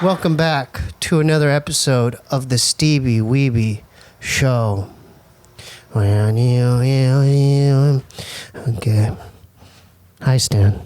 Welcome back to another episode of the Steebee Weebee Show. Okay. Hi, Stan.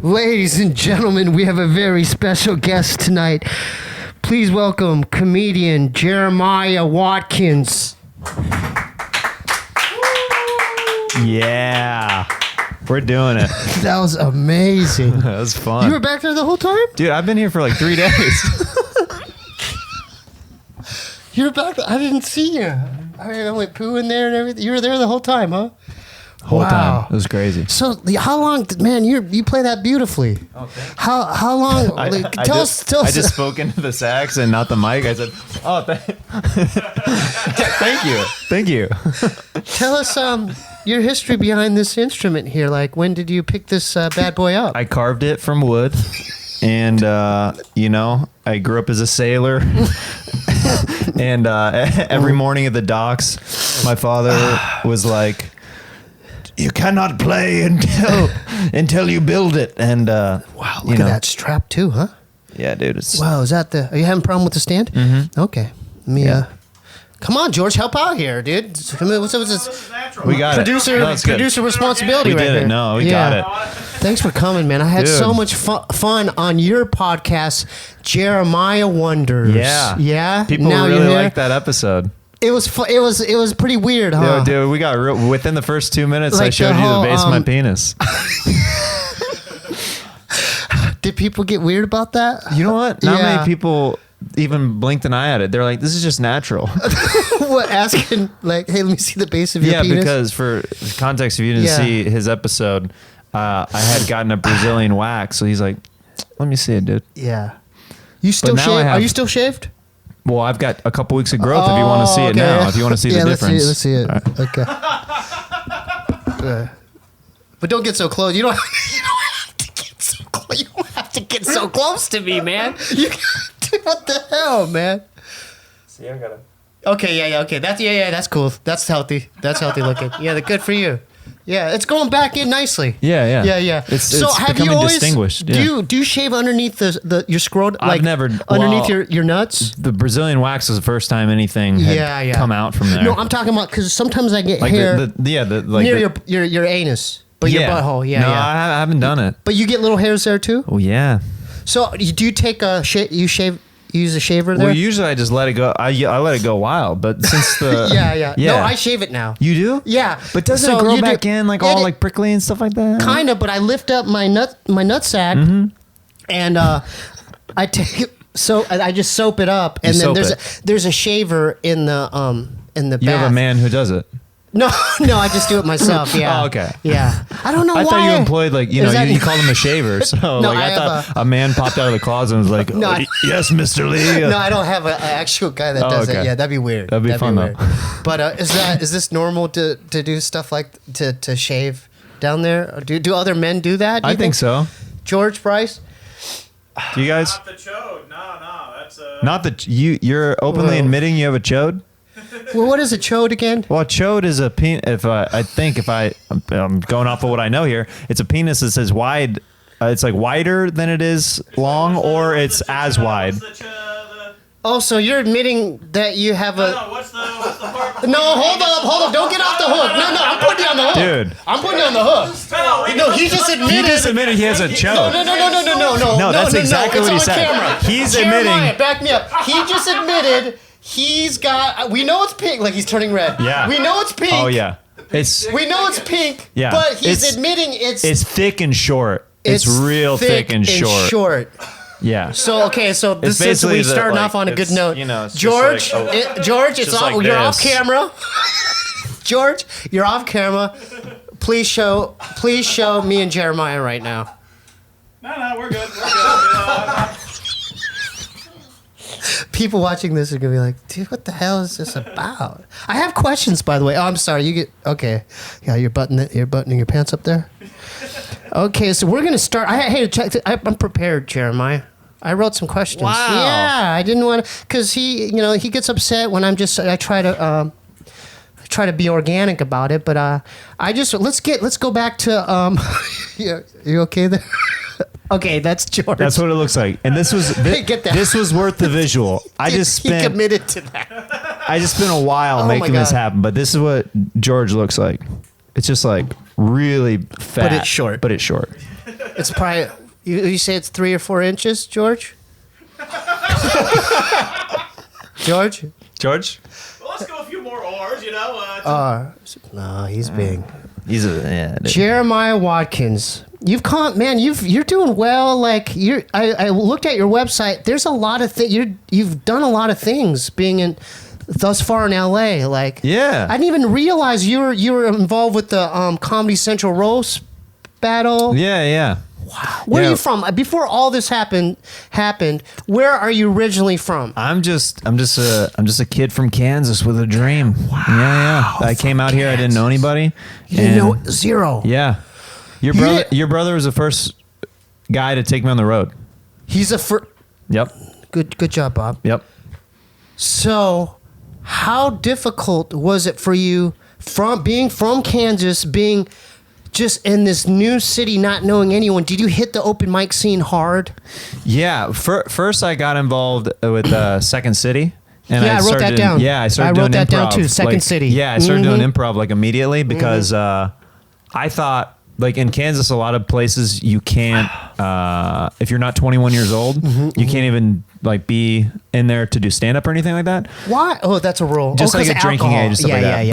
Ladies and gentlemen, we have a very special guest tonight. Please welcome comedian Jeremiah Watkins. Yeah, we're doing it. That was amazing. That was fun. You were back there the whole time? Dude, I've been here for like 3 days. You were back there? I didn't see you. I mean, I went poo in there and everything. You were there the whole time, huh? Whole time. It was crazy. So, how long, man, you play that beautifully. Okay. How long? Tell us. I just spoke into the sax and not the mic. I said, oh, thank you. Tell us your history behind this instrument here. Like, when did you pick this bad boy up? I carved it from wood. And, I grew up as a sailor. And every morning at the docks, my father was like, you cannot play until you build it. And wow, look at that strap too, huh? Yeah, dude. Wow, is that are you having a problem with the stand? Mm-hmm. Okay. Let me come on, George, help out here, dude. What's this? We got producer responsibility right here. We did it. No, we got it. Thanks for coming, man. I had so much fun on your podcast, Jeremiah Wonders. Yeah. Yeah. People really liked that episode. It was it was pretty weird, huh? Yo, dude, we got within the first 2 minutes. Like I showed you the base of my penis. Did people get weird about that? You know what? Not many people even blinked an eye at it. They're like, "This is just natural." What? Asking like, "Hey, let me see the base of your penis." Yeah, because for context, if you didn't see his episode, I had gotten a Brazilian wax, so he's like, "Let me see it, dude." Yeah. You still shaved? Are you still shaved? Well, I've got a couple weeks of growth if you want to see it now. If you want to see the difference. Let's see it. Right. Okay. But don't get so close. You don't have to get so close. You don't have to get so close to me, man. What the hell, man? See, I got it. Okay, yeah, okay. That's cool. That's healthy. That's healthy looking. Yeah, good for you. Yeah, it's going back in nicely. Yeah. It's have you always distinguished? Do you shave underneath your scrotum? Like I've never underneath your nuts. The Brazilian wax was the first time anything had come out from there. No, I'm talking about because sometimes I get like hair near your anus, but your butthole. Yeah, no, I haven't done it. But you get little hairs there too. Oh yeah. So do you take a you use a shaver there? Well, usually I just let it go. I let it go wild, but since the yeah. No, I shave it now. You do? Yeah, but doesn't it grow back in like all like prickly and stuff like that? Kind of, but I lift up my nutsack, and I take I just soap it up, and then there's a shaver in the bath. You have a man who does it. No, I just do it myself. Yeah. Oh, okay. Yeah. I don't know why. I thought you employed you called him a shaver. So no, I thought a man popped out of the closet and was like, yes, Mr. Lee. No, I don't have an actual guy that does it. Yeah, that'd be weird. That'd be fun though. But is this normal to do stuff like to shave down there? Do other men do that? I think so. George Bryce? Do you guys? Not the chode. No, that's not the you're openly admitting you have a chode? Well, what is a chode again? Well, a chode is a I'm going off of what I know here, it's a penis that's as wide it's like wider than it is long, or it's as wide. Oh, so you're admitting that you have a... No, what's the part? No, hold up. Don't get off the hook. No, I'm putting you on the hook. Dude. I'm putting you on the hook. No, he just admitted... He just admitted he has a choke. No. No, that's exactly what he said. Camera. He's Jeremiah, admitting... back me up. He just admitted he's got... We know it's pink. Like, he's turning red. Yeah. We know it's pink. Oh, yeah. We know it's pink, Yeah. but he's admitting it's thick and short. It's real thick and short. Yeah. So this is basically we starting off on a good note. You know, it's George, just like, George, it's just all, like you're off this. camera. George, you're off camera. Please show me and Jeremiah right now. No, we're good. People watching this are gonna be like, dude, what the hell is this about? I have questions, by the way. Oh, I'm sorry. You get okay. Yeah, you're buttoning your pants up there. Okay, so we're gonna start. I'm prepared, Jeremiah. I wrote some questions. Wow. Yeah, I didn't want to, because he gets upset when I try to be organic about it, but let's go back to you okay there? Okay, that's George. That's what it looks like. And this was Get that. this was worth the visual. he committed to that. I just spent a while Oh my making this God. happen, but this is what George looks like. It's just like really fat, But it's short. It's probably you say it's 3 or 4 inches, George. George. George? Well, let's go a few more oars, you know. No, he's big. He's dude. Jeremiah Watkins. You're doing well. Like I looked at your website. There's a lot of things. You've done a lot of things being thus far in LA. Like, Yeah. I didn't even realize you were involved with the Comedy Central roast battle. Yeah. Where are Yeah. you from? Before all this happened, where are you originally from? I'm just a kid from Kansas with a dream. Wow. Yeah. I came out here. I didn't know anybody. You know, zero. Yeah. Your brother was the first guy to take me on the road. He's Yep. good job, Bob. Yep. So, how difficult was it for you being from Kansas, being just in this new city, not knowing anyone? Did you hit the open mic scene hard? Yeah. First, I got involved with Second City. And Yeah, I wrote that down. Yeah, I started I wrote doing that down improv, too, Second City. Yeah, I started doing improv like immediately because I thought, like in Kansas, a lot of places you can't, if you're not 21 years old, you can't even like be in there to do stand up or anything like that. Why? Oh, that's a rule. Just like 'cause a drinking alcohol. age and stuff like that.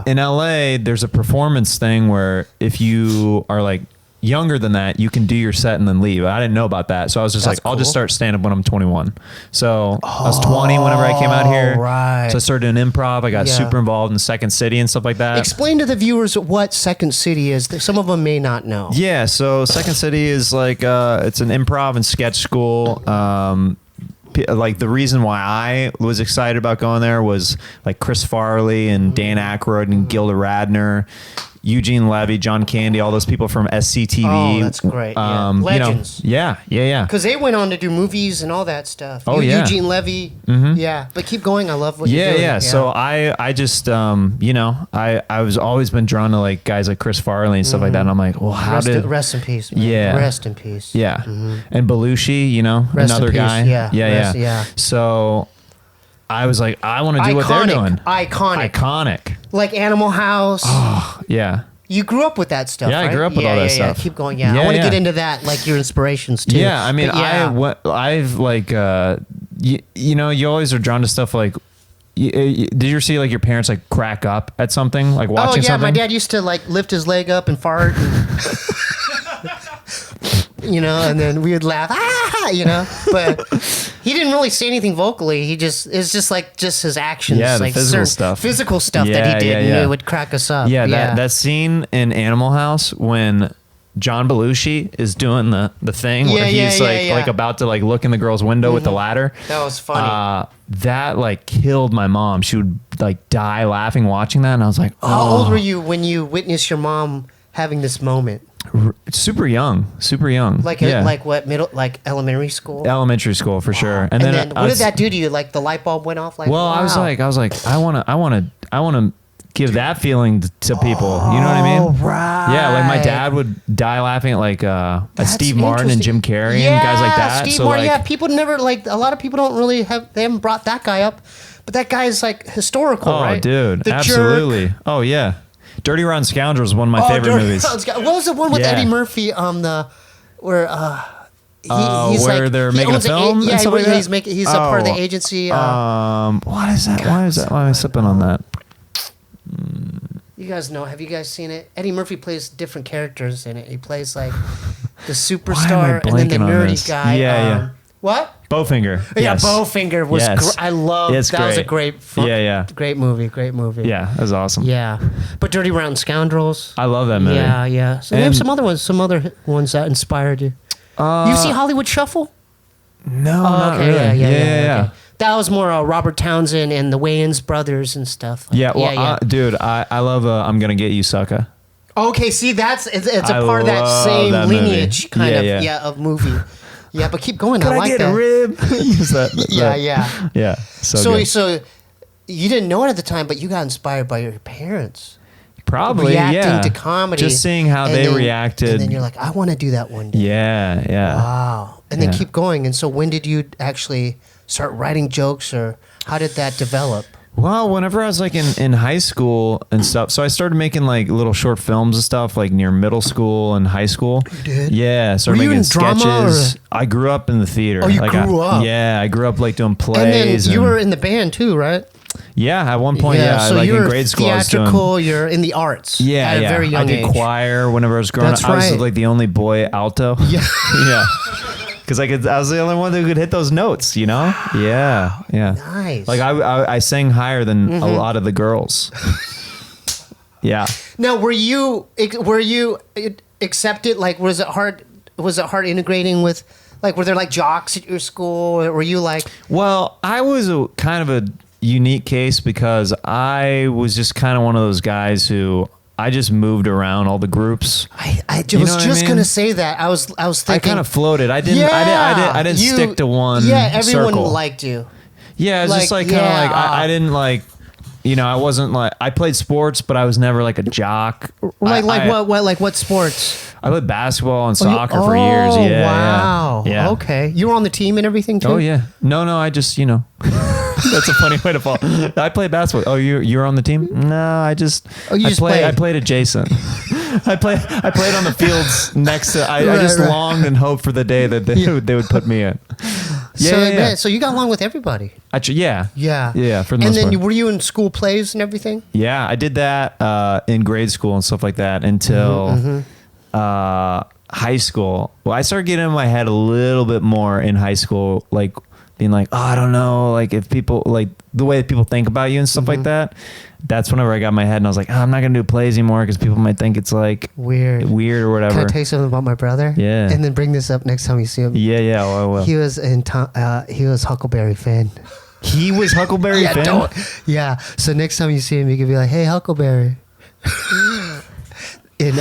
But in LA, there's a performance thing where if you are like younger than that, you can do your set and then leave. I didn't know about that. So I was just That's I'll just cool. start stand up when I'm 21. So I was 20 whenever I came out here. Right. So I started doing improv. I got Yeah. super involved in Second City and stuff like that. Explain to the viewers what Second City is. Some of them may not know. Yeah, so Second City is like it's an improv and sketch school. Like the reason why I was excited about going there was like Chris Farley and Dan Aykroyd and Gilda Radner, Eugene Levy, John Candy, all those people from SCTV. Oh, that's great. Yeah. Legends. Yeah. Because they went on to do movies and all that stuff. Oh, yeah. Eugene Levy. Yeah. But keep going. I love what you're doing. Yeah. So I just, I was always been drawn to like guys like Chris Farley and stuff like that. And I'm like, well, rest in peace, man. Yeah. Rest in peace. Yeah. And Belushi, Rest another in peace. guy. Yeah. So I was like, I want to do what they're doing. Iconic. Like Animal House. Yeah. You grew up with that stuff, Yeah, I right? grew up with all that stuff. Keep going. Yeah. I want to get into that, like your inspirations too. Yeah. I mean, But yeah. I've like, you always are drawn to stuff like, did you ever see like your parents like crack up at something, like watching something? My dad used to like lift his leg up and fart. And then we would laugh, but he didn't really say anything vocally. It's just his actions. Yeah, the like physical stuff. Physical stuff that he did, and it would crack us up. Yeah, that scene in Animal House when John Belushi is doing the thing where he's like about to like look in the girl's window with the ladder. That was funny. That like killed my mom. She would like die laughing watching that, and I was like, oh. How old were you when you witnessed your mom having this moment? Super young. Like what, elementary school? Elementary school for sure. And then what did that do to you? Like the light bulb went off? Like, well, wow. I was like, I want to give that feeling to people. You know what I mean? Right. Yeah, like my dad would die laughing at like at That's Steve Martin and Jim Carrey and guys like that. Steve So Martin, like, yeah, people never like a lot of people don't really they haven't brought that guy up, but that guy is like historical, oh, right? dude, The absolutely. Jerk. Oh yeah, Dirty Rotten Scoundrels is one of my favorite Dirty movies. Rotten Scoundrels. What was the one with Yeah. Eddie Murphy? Where he's where like, they're he making a owns film yeah, and stuff like that? he's a part of the agency. What is that? Why is that? Why am I sipping on that? You guys know? Have you guys seen it? Eddie Murphy plays different characters in it. He plays like the superstar and then the blanking on nerdy this? guy. Yeah. What? Bowfinger. Yeah, Yes. Bowfinger was. Yes. I love. It's that was a great. great. Yeah. Great movie. Great movie. Yeah, that was awesome. Yeah, but Dirty Rotten Scoundrels. I love that movie. Yeah. So name And- some other ones that inspired you. You see Hollywood Shuffle? No, not okay, really. yeah. Okay. That was more Robert Townsend and the Wayans brothers and stuff. Yeah, well, dude, I love I'm Gonna Get You, Sucker. Okay, see, it's a I part of that love same that lineage movie. kind Yeah. of movie. Yeah, but keep going. I like get that. a rib? Use that. Yeah. Yeah. So Good. you didn't know it at the time, but you got inspired by your parents. Probably, reacting to comedy. Just seeing how and they then- reacted. And then you're like, I want to do that one day. Yeah. Wow. And then Yeah. keep going. And so when did you actually start writing jokes, or how did that develop? Well, whenever I was like in high school and stuff, so I started making like little short films and stuff like near middle school and high school. You did? Yeah, started Were you making in drama, sketches. or- I grew up in the theater. Oh, you like grew up? Yeah, I grew up like doing And then plays. you were in the band too, right? Yeah, at one point, So like you're in grade school, I was doing. theatrical, you're in the arts. Yeah, at a yeah. very young I did age. choir whenever I was growing That's up. I was right. like the only boy alto. Yeah. Yeah. Because I was the only one that could hit those notes, you know? Yeah. Nice. Like I sang higher than a lot of the girls. Yeah. Now, were you accepted? Like, was it hard? Was it hard integrating with? Like, were there like jocks at your school? Or were you like? Well, I was a kind of a unique case because I was just kind of one of those guys who I just moved around all the groups. I You was know what I just mean? gonna say that. I was thinking. I kind of floated. I didn't stick to one. Yeah, everyone circle. liked you. Yeah, it's just Like, like kind of yeah. like I didn't like, I wasn't like I played sports, but I was never like a jock. Like I, what sports? I played basketball and soccer for years. Oh, Yeah. wow. Yeah. Okay. You were on the team and everything too? Oh yeah. No. I just that's a funny way to fall. I played basketball. Oh, you're on the team? No, I just. You just played. I played adjacent. I played on the fields next to. I Right, just right. longed and hoped for the day that they would put me in. Yeah. So you got along with everybody. Yeah. Yeah. Yeah. For the And most then part. were you in school plays and everything? Yeah, I did that in grade school and stuff like that until high school. Well, I started getting in my head a little bit more in high school, like being like, oh, I don't know, like if people like the way that people think about you and stuff like that. That's whenever I got in my head and I was like, oh, I'm not gonna do plays anymore because people might think it's like Weird or whatever. Can I tell you something about my brother? Yeah. And then bring this up next time you see him. Yeah. Oh, I will. He was he was Huckleberry Finn. He was Huckleberry Finn. Yeah. So next time you see him, you can be like, "Hey, Huckleberry." He's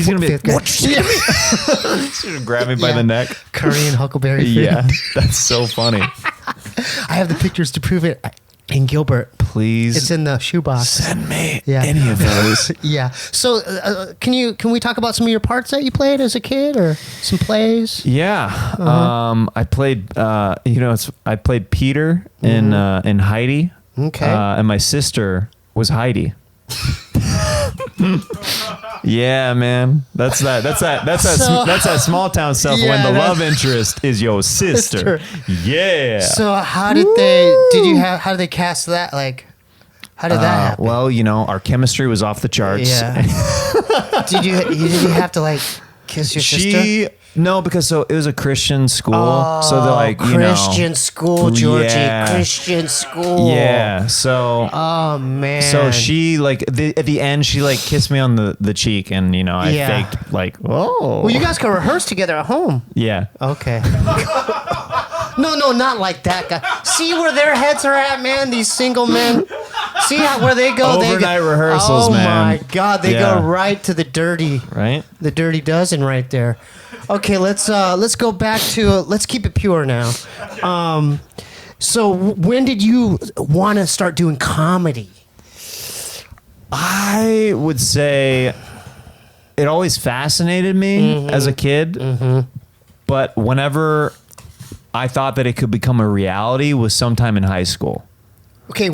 gonna be fifth grade. He's gonna grab me by the neck. Korean Huckleberry Finn. Yeah, that's so funny. I have the pictures to prove it. In Gilbert, Please, it's in the shoebox. send me Yeah. any of those. Yeah. So, can we talk about some of your parts that you played as a kid, or some plays? Yeah. I played. I played Peter in Heidi. Okay. And my sister was Heidi. Yeah, man. That's that small town stuff when Yeah, the that's- love interest is your sister. Yeah. So how did how did they cast that? Like, how did that happen? Well, our chemistry was off the charts. Yeah. did you have to like kiss your sister? No, because it was a Christian school, so they're like Christian school, Georgie. Yeah. Christian school. Yeah. So. Oh man. So she at the end she kissed me on the cheek and I Yeah. faked oh. Well, you guys can rehearse together at home. Yeah. Okay. No, not like that guy. See where their heads are at, man. These single men. See where they go. Overnight rehearsals, oh man. Oh my God, they Yeah. go right to the dirty dozen right there. Okay, let's go back to let's keep it pure now. So when did you want to start doing comedy? I would say it always fascinated me as a kid, but whenever I thought that it could become a reality was sometime in high school. Okay,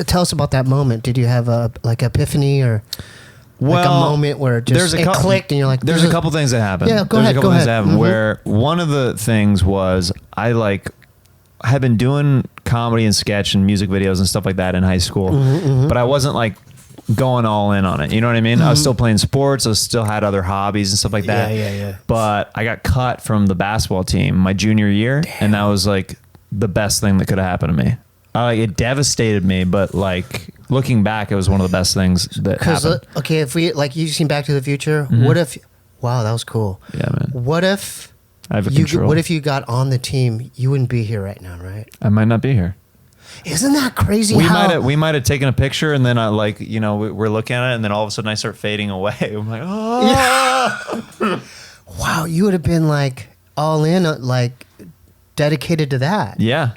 tell us about that moment. Did you have a epiphany or like a moment where it clicked and you're like, there's a couple things that happened. Yeah, go ahead. Where one of the things was I had been doing comedy and sketch and music videos and stuff like that in high school, but I wasn't like going all in on it. You know what I mean? I was still playing sports. I still had other hobbies and stuff like that. Yeah. But I got cut from the basketball team my junior year. Damn. And that was like the best thing that could have happened to me. It devastated me, but like looking back, it was one of the best things that happened. Okay, if we like you've seen Back to the Future, what if? Wow, that was cool. Yeah, man. What if I have a control. What if you got on the team? You wouldn't be here right now, right? I might not be here. Isn't that crazy? We might have taken a picture and then we're looking at it and then all of a sudden I start fading away. I'm like, oh. Yeah. Wow, you would have been like all in, like dedicated to that. Yeah.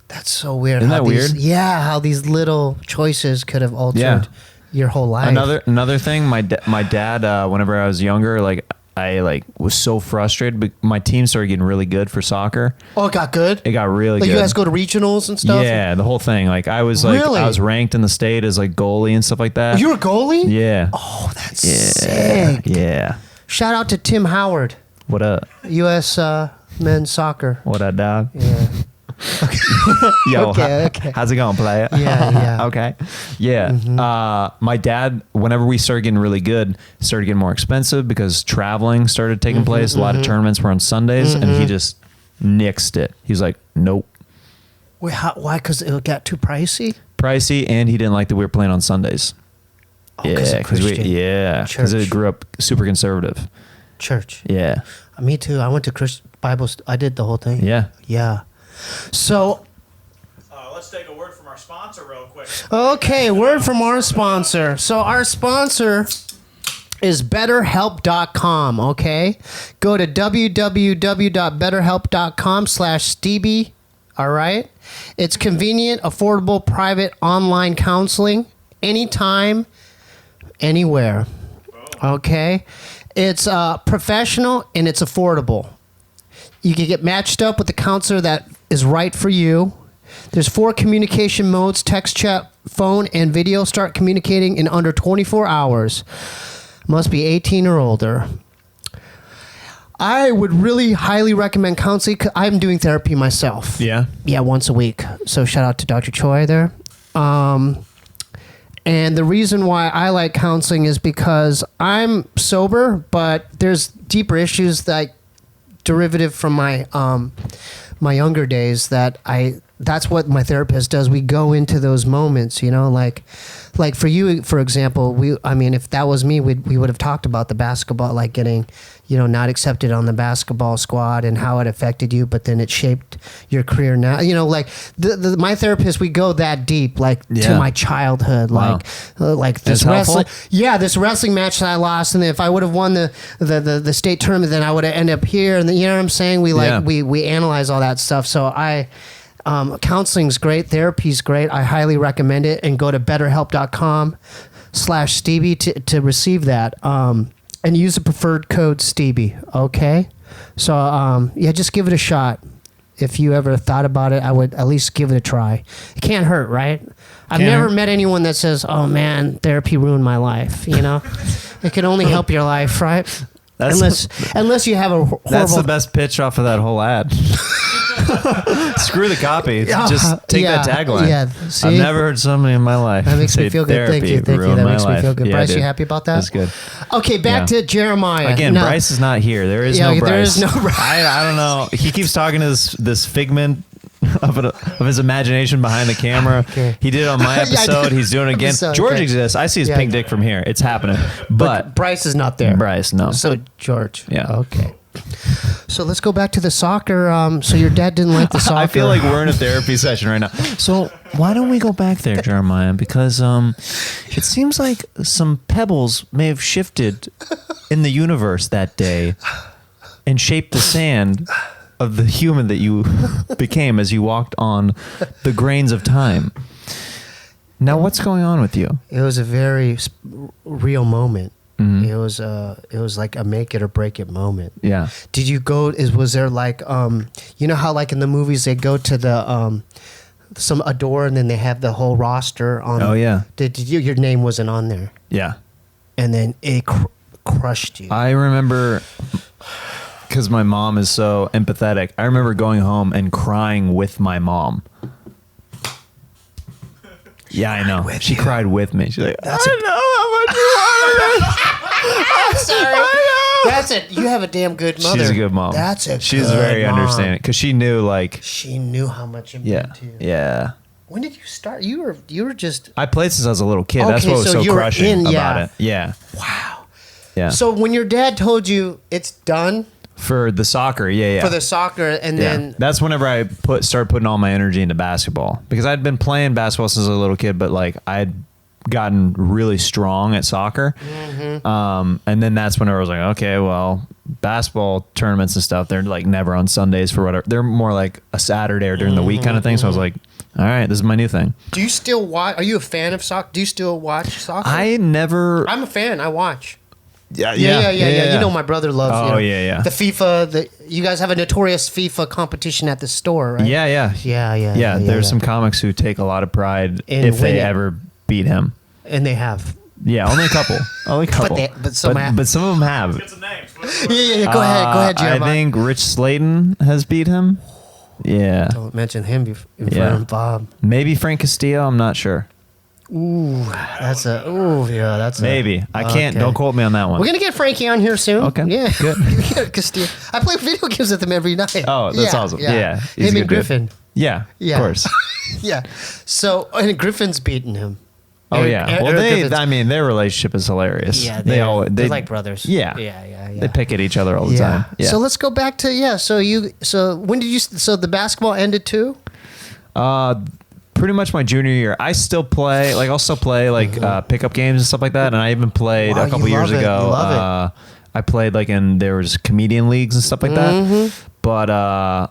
That's so weird. Isn't that weird? Yeah, how these little choices could have altered your whole life. Another thing, my dad, whenever I was younger, I was so frustrated, but my team started getting really good for soccer. Oh, it got good? It got really good. You guys go to regionals and stuff? Yeah, the whole thing. I was Really? I was ranked in the state as goalie and stuff like that. You were a goalie? Yeah. Oh, that's sick. Yeah. Shout out to Tim Howard, What up? U.S. Men's Soccer. What up, dog? Yeah. Yo, Okay. how's it going, player? Yeah. Okay. Yeah. My dad, whenever we started getting really good, it started getting more expensive because traveling started taking place. A lot of tournaments were on Sundays, and he just nixed it. He's like, nope. Wait, why? Because it got too pricey? Pricey, and he didn't like that we were playing on Sundays. Oh, because because it grew up super conservative. Church. Yeah. Me too. I went to Bible. I did the whole thing. Yeah. Yeah. So, Let's take a word from our sponsor real quick. okay, word from our sponsor. So our sponsor is BetterHelp.com, okay? Go to www.betterhelp.com/Steebee, all right? It's convenient, affordable, private online counseling anytime, anywhere, okay? It's professional and it's affordable. You can get matched up with the counselor that is right for you. There's 4 communication modes: text, chat, phone, and video. Start communicating in under 24 hours. Must be 18 or older. I would really highly recommend counseling. I'm doing therapy myself. Yeah. Yeah, once a week. So shout out to Dr. Choi there. And the reason why I like counseling is because I'm sober, but there's deeper issues that derivative from my my younger days that's what my therapist does. We go into those moments, like for you, for example, if that was me, we would have talked about the basketball, like getting, not accepted on the basketball squad and how it affected you, but then it shaped your career now. My therapist, we go that deep, to my childhood, Wow. like That's this wrestling. helpful? Yeah, this wrestling match that I lost, and if I would have won the state tournament, then I would have ended up here. And you know what I'm saying? We analyze all that stuff. So counseling's great, therapy's great. I highly recommend it, and go to BetterHelp.com/Steebee to receive that. And use the preferred code Steebee. Okay, so just give it a shot. If you ever thought about it, I would at least give it a try. It can't hurt, right? I've never met anyone that says, "Oh man, therapy ruined my life." It can only help your life, right? Unless you have a horrible. That's the best pitch off of that whole ad. Screw the copy. Just take that tagline. Yeah, see? I've never heard somebody in my life. That makes me say feel good. Thank you. ruined That my makes me life. feel good. Yeah, Bryce, dude. you happy about that? That's good. Okay, back to Jeremiah. Again, Now- Bryce is not here. There is no Bryce. there is no Bryce. I don't know. He keeps talking to this figment of his imagination behind the camera. Okay. He did it on my episode. He's doing it again. Episode, George okay. exists. I see his pink dick from here. It's happening. But Bryce is not there. Bryce, no. So George. Yeah. Okay. So let's go back to the soccer. So your dad didn't like the soccer. I feel like we're in a therapy session right now. So why don't we go back there, Jeremiah? Because it seems like some pebbles may have shifted in the universe that day and shaped the sand of the human that you became as you walked on the grains of time. Now, what's going on with you? It was a very real moment. Mhm. It was like a make it or break it moment. Yeah. Did you go? Was there like you know how like in the movies they go to the a door and then they have the whole roster on? Oh, yeah. Did you? Your name wasn't on there, Yeah. and then it crushed you. I remember, because my mom is so empathetic, I remember going home and crying with my mom. Yeah, I know. She cried with me. She's like, I know how much you wanted it. I'm sorry. I know. That's it. You have a damn good mother. She's a good mom. That's a She's good very mom. understanding because she knew, like, She knew how much it yeah, meant to you. yeah. When did you start? You were just I played since I was a little kid. That's Okay, what was so so you were crushing in- about yeah. it. Yeah, wow. yeah. So when your dad told you it's done for the soccer, yeah. for the soccer, and Yeah. then That's whenever I started putting all my energy into basketball because I'd been playing basketball since I was a little kid, but like I'd gotten really strong at soccer. And then that's whenever I was like, okay, well, basketball tournaments and stuff, they're like never on Sundays for whatever. They're more like a Saturday or during the week kind of thing. So I was like, all right, this is my new thing. do you still watch? Are you a fan of soccer? Do you still watch soccer? I'm a fan. I watch. Yeah. Yeah. You know, my brother loves. Oh, you know, yeah. The FIFA. You guys have a notorious FIFA competition at the store, right? Yeah. Yeah. There's some comics who take a lot of pride In if they winning. ever beat him. And they have. Yeah, only a couple. But some have. but some of them have. Get some names. Yeah. Go ahead, Jeremiah. I think Rich Slayton has beat him. Yeah. Don't mention him in front Yeah. of Bob. Maybe Frank Castillo. I'm not sure. That's a. Maybe. I can't. Okay. Don't quote me on that one. We're gonna get Frankie on here soon. Okay, Yeah. good. Castillo. I play video games with him every night. Oh, that's awesome. Yeah. He's a Him good and dude. Griffin. Yeah. Yeah. Of course. Yeah. So and Griffin's beating him. Oh Eric- yeah. Eric Well, Griffin's- I mean, their relationship is hilarious. Yeah, they're like brothers. Yeah. Yeah. They pick at each other all the time. Yeah. So let's go back to So when did you? So the basketball ended too. Pretty much my junior year. I still play. Like I'll still play like pickup games and stuff like that. And I even played Wow, a couple you years love it. ago. You love I played like there was comedian leagues and stuff like that. But I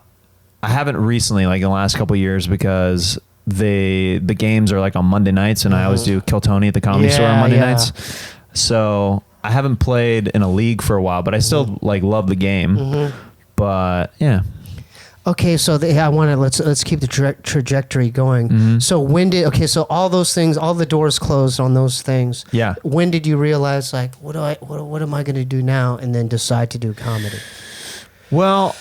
haven't recently, like in the last couple years, because the games are like on Monday nights, and I always do Kill Tony at the Comedy Store on Monday nights. So I haven't played in a league for a while, but I still like love the game. But yeah. Okay, so I want to let's keep the trajectory going. So so all those things, all the doors closed on those things. Yeah. When did you realize like what am I going to do now, and then decide to do comedy? Well,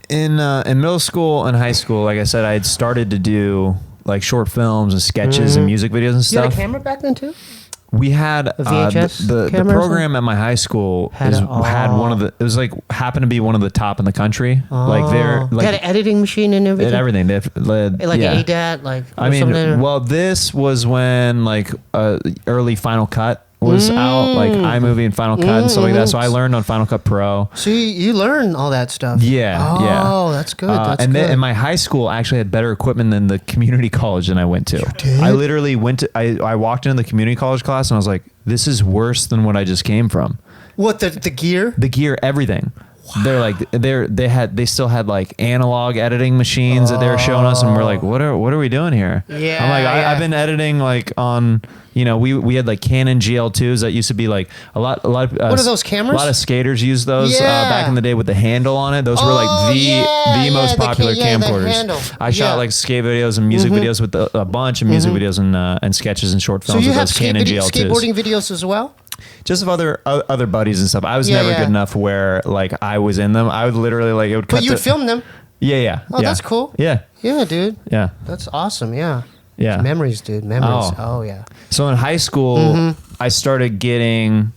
in middle school and high school, like I said, I had started to do like short films and sketches and music videos and You stuff. had a camera back then too? We had VHS the camera or program at my high school Had had a- one of the. It was like happened to be one of the top in the country. Like they're They had an like editing machine and everything. and everything. They have, Like yeah. an ADAT, like. I or something. mean, well, this was when like early Final Cut was out, like iMovie and Final Cut and stuff like that. So I learned on Final Cut Pro. So you learn all that stuff. Yeah, yeah. Oh, that's good. That's and good. then and my high school actually had better equipment than the community college that I went to. did? I literally went to I walked into the community college class and I was like, this is worse than what I just came from. What the gear? The gear, everything. They're like they still had like analog editing machines that they were showing us, and we're like, what are we doing here? Yeah, I'm like, yeah. I've been editing like on, we had like Canon GL2s that used to be like a lot of What are those cameras? A lot of skaters used those Yeah. back in the day with the handle on it. Those were like Oh, the most the popular the camcorders. handle. I shot Yeah. like skate videos and music videos with a bunch of music videos and sketches and short So films you with have those Canon GL2s. skateboarding videos as well? Just of other buddies and stuff. I was Yeah, never yeah. good enough where like I was in them. I would literally like it would cut. But you would film them. Yeah. Oh, that's cool. Yeah. Yeah, dude. Yeah. That's awesome. Yeah. Yeah. Memories, dude. Memories. Oh. Oh, yeah. So in high school, I started getting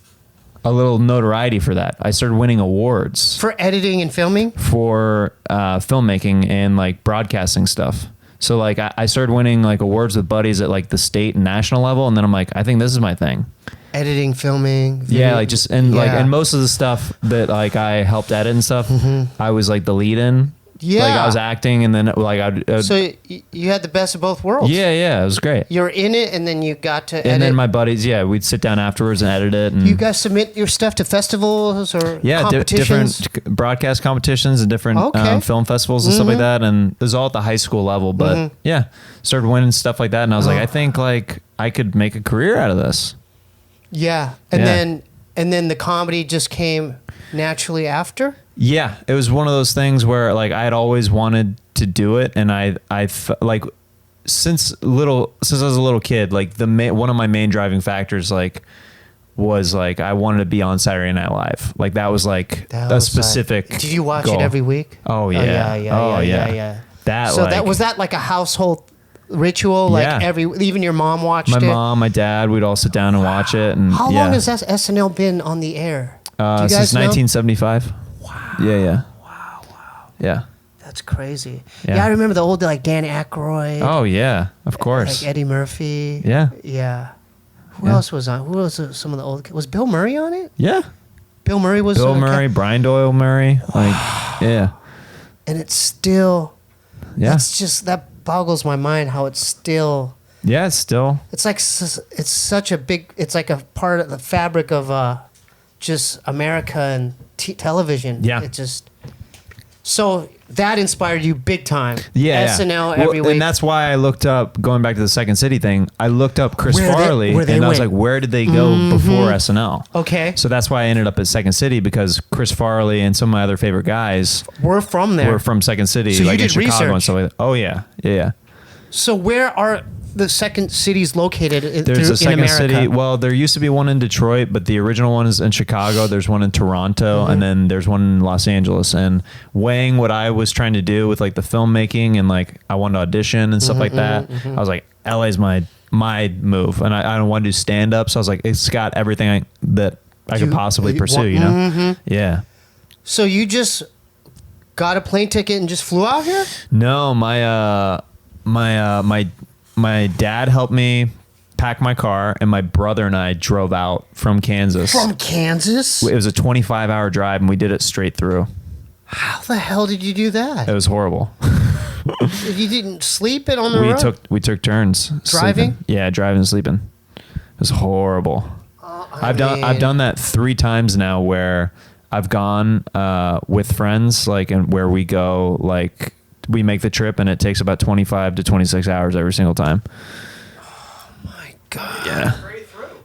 a little notoriety for that. I started winning awards For editing and filming? for filmmaking and like broadcasting stuff. So like I started winning like awards with buddies at like the state and national level, and then I'm like, I think this is my thing. Editing, filming. Yeah, like just and like Yeah. and most of the stuff that like I helped edit and stuff, I was like the lead in. Yeah. Like I was acting, and then like So you had the best of both worlds. yeah, it was great. You're in it, and then you got to edit. And then my buddies, we'd sit down afterwards and edit it. And you guys submit your stuff to festivals or competitions? Different broadcast competitions and different film festivals and stuff like that. And it was all at the high school level, but started winning stuff like that. And I was like, I think like I could make a career out of this. Yeah, and then the comedy just came naturally after. Yeah, it was one of those things where like I had always wanted to do it, and I like since I was a little kid, like one of my main driving factors like was like I wanted to be on Saturday Night Live. Like that was like a specific. Did you watch goal. It every week? Oh yeah, yeah. That was that like a household ritual, like even your mom watched it. My mom, my dad, we'd all sit down and watch it. And how long has SNL been on the air? Since 1975. Wow. Yeah. Wow. Yeah. That's crazy. Yeah, I remember the old like Dan Aykroyd. Oh yeah, of course. Like Eddie Murphy. Yeah. Yeah. Who else was on? Who else? Some of the old. Was Bill Murray on it? Yeah. Bill Murray was. Bill Murray, Brian Doyle Murray. Like, yeah. And it's still. Yeah. It's just that boggles my mind how it's still. Yeah, it's still. It's like it's such a big. It's like a part of the fabric of just America and television. Yeah. It just. So that inspired you big time. Yeah. SNL every week. And that's why I looked up, going back to the Second City thing, I looked up Chris Farley, and I was like, where did they go before SNL? Okay. So that's why I ended up at Second City, because Chris Farley and some of my other favorite guys were from there. Were from Second City, so like you did in Chicago research. and stuff like that. Oh, yeah. Yeah. So where are the second cities located There's a second in America? city. Well, there used to be one in Detroit, but the original one is in Chicago. There's one in Toronto, and then there's one in Los Angeles. And weighing what I was trying to do with like the filmmaking and like I wanted to audition and stuff like that, I was like, LA's my move, and I don't want to do stand up. So I was like, it's got everything that I could possibly pursue. You know? Yeah. So you just got a plane ticket and just flew out here? No, my dad helped me pack my car, and my brother and I drove out from Kansas. From Kansas? It was a 25-hour drive, and we did it straight through. How the hell did you do that? It was horrible. You didn't sleep it on the road? We took turns driving. Sleeping. Yeah, driving and sleeping. It was horrible. I've done that 3 times now, where I've gone with friends, like, and where we go, like, we make the trip, and it takes about 25 to 26 hours every single time. Oh my God. Yeah.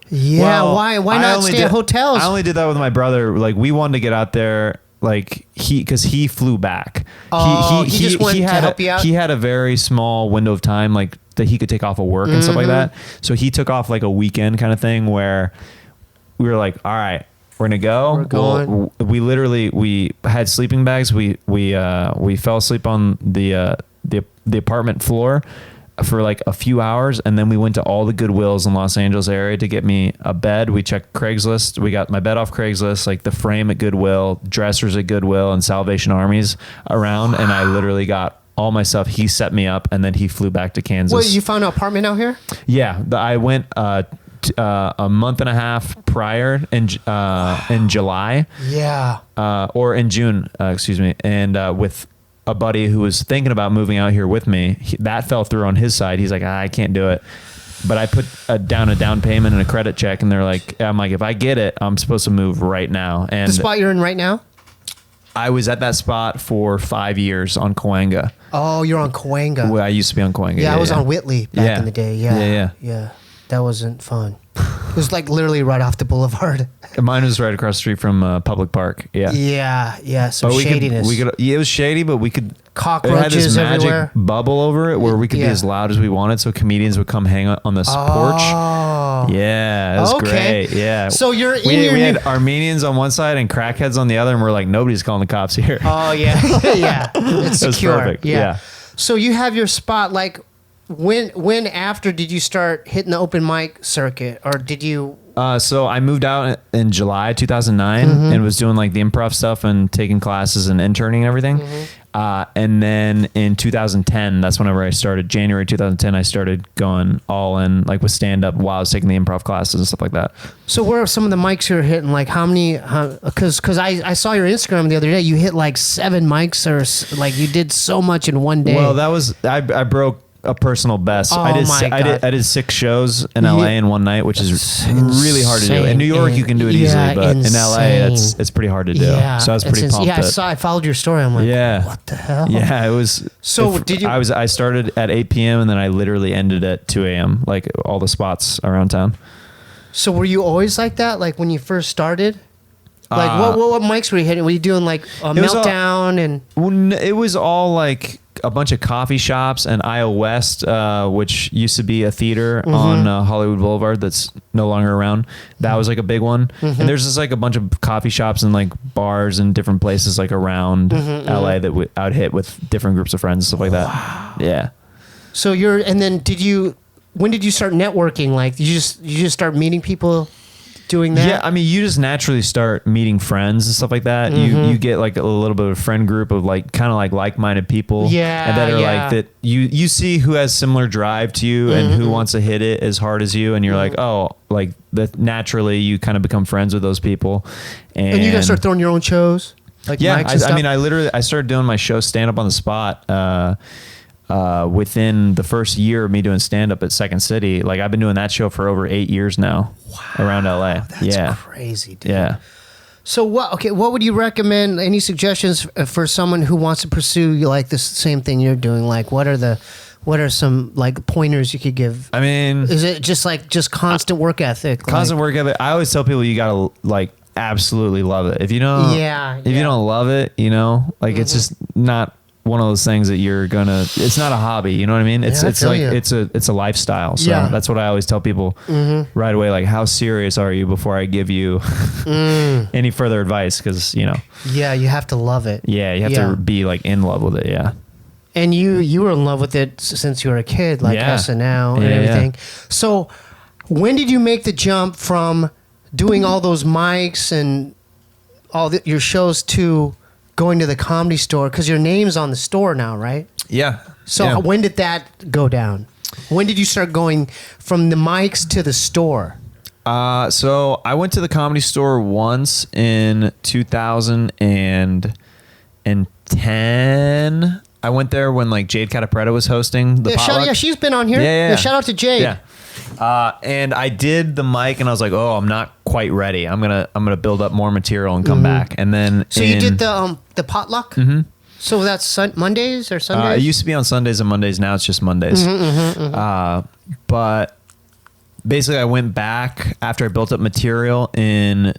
Yeah. Well, why not stay at hotels? I only did that with my brother. Like, we wanted to get out there, like, because he flew back. Oh, he just wanted to help you out? He had a very small window of time, like, that he could take off of work and stuff like that. So he took off like a weekend kind of thing, where we were like, all right, we're gonna go. We're going. We had sleeping bags. We fell asleep on the apartment floor for like a few hours, and then we went to all the Goodwills in Los Angeles area to get me a bed. We checked Craigslist. We got my bed off Craigslist, like the frame at Goodwill, dressers at Goodwill, and Salvation Armies around. And I literally got all my stuff. He set me up, and then he flew back to Kansas. What, you found an apartment out here? Yeah, I went a month and a half prior in July. Yeah. Or in June, excuse me, and with a buddy who was thinking about moving out here with me. That fell through on his side. He's like, I can't do it. But I put down a down payment and a credit check, and they're like, I'm like, if I get it, I'm supposed to move right now. And the spot you're in right now? I was at that spot for 5 years on Cahuenga. Oh, you're on Cahuenga. Well, I used to be on Cahuenga. Yeah, I was on Whitley back in the day. Yeah. That wasn't fun. It was like literally right off the boulevard. Mine was right across the street from Public Park. Yeah. Yeah. Some shadiness. It was shady, but we could. Cockroaches it had this magic everywhere. bubble over it where we could be as loud as we wanted, so comedians would come hang on this porch. Yeah, it was great. Yeah. So you're in we had Armenians on one side and crackheads on the other, and we're like, nobody's calling the cops here. Oh yeah, yeah. It's it was secure. perfect. Yeah. So you have your spot. Like, when after did you start hitting the open mic circuit, or did you? So I moved out in July 2009 and was doing like the improv stuff and taking classes and interning and everything. And then in 2010, that's whenever I started. January 2010, I started going all in like with stand up while I was taking the improv classes and stuff like that. So where are some of the mics you're hitting? Like how many? Because I saw your Instagram the other day. You hit like 7 mics, or like you did so much in one day. Well, that was I broke a personal best. Oh, I did 6 shows in LA in one night, which is really hard to do. In New York, you can do it easily, but in LA, it's pretty hard to do. Yeah, so I was pretty pumped. Yeah, I followed your story. I'm like, what the hell? Yeah, it was. So did you? I started at 8 p.m. and then I literally ended at 2 a.m. Like all the spots around town. So were you always like that? Like when you first started? Like what mics were you hitting? Were you doing like a Meltdown and? It was all like a bunch of coffee shops and IO West, which used to be a theater on Hollywood Boulevard that's no longer around. That was like a big one. And there's just like a bunch of coffee shops and like bars and different places like around LA that I would hit with different groups of friends and stuff like that. Wow. Yeah. So when did you start networking? Like you just start meeting people doing that? Yeah, I mean, you just naturally start meeting friends and stuff like that. You get like a little bit of a friend group of like kind of like like-minded people. Yeah, and that are like that. You see who has similar drive to you and who wants to hit it as hard as you, and you're like, oh, like that. Naturally, you kind of become friends with those people. And you guys start throwing your own shows. Like yeah, mics and stuff? I mean, I started doing my show stand up on the spot. Within the first year of me doing stand up at Second City. Like I've been doing that show for over 8 years now. Wow, around LA. That's crazy, dude. Yeah. So what would you recommend? Any suggestions for someone who wants to pursue like the same thing you're doing? Like what are some like pointers you could give? I mean, is it just constant work ethic? Constant work ethic. I always tell people you gotta like absolutely love it. If you don't, if you don't love it, you know, like it's just not one of those things that you're gonna. It's not a hobby. You know what I mean? It's like it's a lifestyle. So that's what I always tell people right away. Like, how serious are you before I give you any further advice? Because you know. Yeah, you have to love it. Yeah, you have to be like in love with it. Yeah. And you were in love with it since you were a kid, like SNL and everything. So, when did you make the jump from doing all those mics and all your shows to going to the Comedy Store? Because your name's on the store now, right? Yeah. So when did that go down? When did you start going from the mics to the store? So I went to the Comedy Store once in 2010. I went there when like Jade Catapretta was hosting the potluck. She's been on here. Yeah, shout out to Jade. Yeah. And I did the mic, and I was like, "Oh, I'm not quite ready. I'm gonna build up more material and come back." And then you did the potluck. Mm-hmm. So that's Mondays or Sundays. It used to be on Sundays and Mondays. Now it's just Mondays. But basically, I went back after I built up material in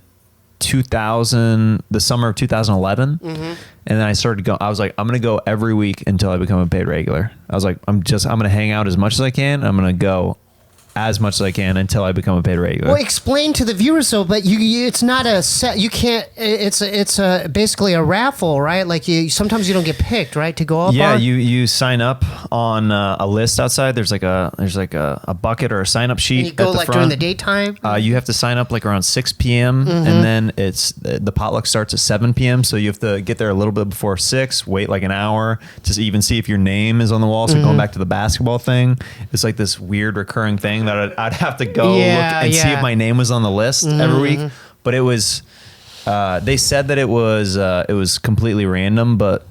2000, the summer of 2011, and then I started going. I was like, I'm gonna go every week until I become a paid regular. I was like, I'm gonna hang out as much as I can. I'm gonna go as much as I can until I become a paid regular. Well, explain to the viewers though, but it's not a set. You can't. It's basically a raffle, right? Like sometimes you don't get picked, right, to go up. Yeah, you sign up on a list outside. There's like a bucket or a sign up sheet. And you go at the like front. during the daytime. You have to sign up like around 6 p.m. and then the potluck starts at 7 p.m. So you have to get there a little bit before 6. Wait like an hour to even see if your name is on the wall. So going back to the basketball thing, it's like this weird recurring thing that I'd have to go look and see if my name was on the list every week. But it was, they said that it was completely random, but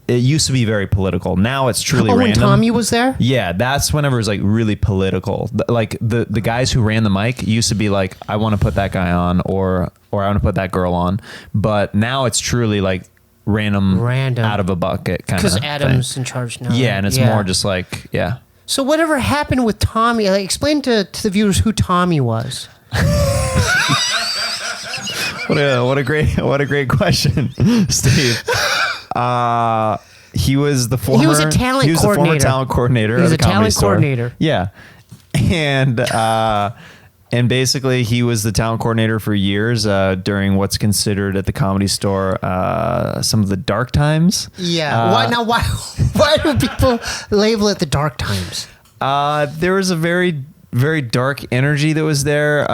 it used to be very political. Now it's truly random. When Tommy was there? Yeah, that's whenever it was like really political. Like the guys who ran the mic used to be like, I want to put that guy on or I want to put that girl on. But now it's truly like random out of a bucket kind of thing. Because Adam's in charge now. Yeah, and it's more just like, So whatever happened with Tommy, like, explain to the viewers who Tommy was. What a great question, Steve. He was the former. He was a talent coordinator. He was the former talent coordinator. He was at a the Comedy talent Store. coordinator. Yeah, and basically he was the talent coordinator for years during what's considered at the Comedy Store some of the dark times. Yeah. Why do people label it the dark times? There was a very, very dark energy that was there.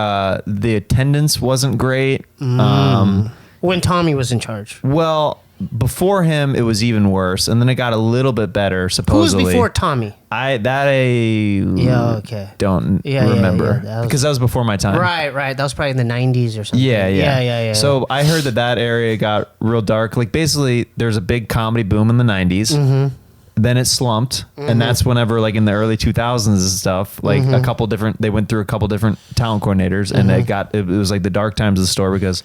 The attendance wasn't great. When Tommy was in charge. Well, before him, it was even worse, and then it got a little bit better. Supposedly, Who was before Tommy? I don't remember because that was before my time. Right. That was probably in the 90s or something. Yeah. So I heard that area got real dark. Like basically, there's a big comedy boom in the 90s. Mm-hmm. Then it slumped, and that's whenever, like in the early 2000s and stuff, like they went through a couple different talent coordinators, and it was like the dark times of the store because.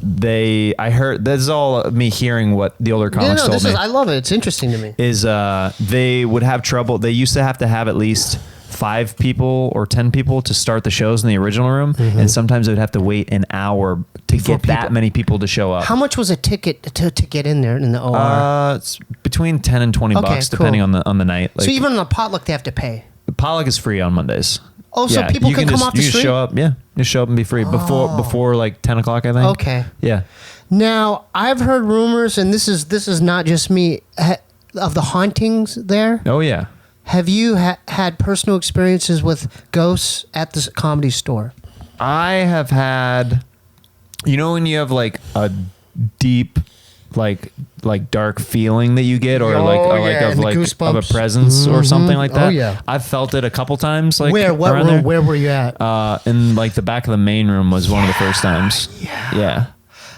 I heard this is all me hearing what the older comics told me. I love it. It's interesting to me. Is they would have trouble. They used to have at least 5 people or 10 people to start the shows in the original room, and sometimes they would have to wait an hour to get that many people to show up. How much was a ticket to get in there in the OR? It's between $10 and $20 depending on the night. Like, so even on the potluck, they have to pay. The potluck is free on Mondays. Oh, so people can come off the street? You show up, just show up and be free before like 10 o'clock, I think. Okay. Yeah. Now, I've heard rumors, and this is not just me, of the hauntings there. Oh, yeah. Have you had personal experiences with ghosts at this comedy store? I have had, when you have like a deep, like dark feeling that you get, or of a presence or something like that. Oh yeah, I've felt it a couple times. Like where were you at? In like the back of the main room was one of the first times. Yeah.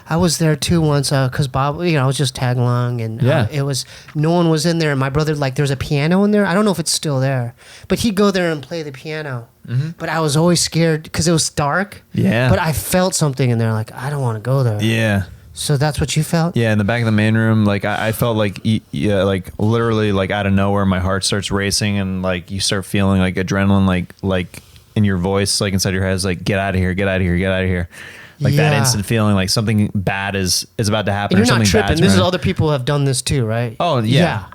I was there too once because Bob, I was just tagging along, and it was no one was in there. And my brother, there's a piano in there. I don't know if it's still there, but he'd go there and play the piano. Mm-hmm. But I was always scared because it was dark. Yeah. But I felt something in there, like I don't want to go there. Yeah. So that's what you felt? Yeah, in the back of the main room, like I felt like, like literally, like out of nowhere, my heart starts racing, and like you start feeling like adrenaline, like in your voice, like inside your head, is like get out of here, get out of here, get out of here. Like that instant feeling, like something bad is about to happen. And you're or not something tripping. This is other people have done this too, right? Oh yeah.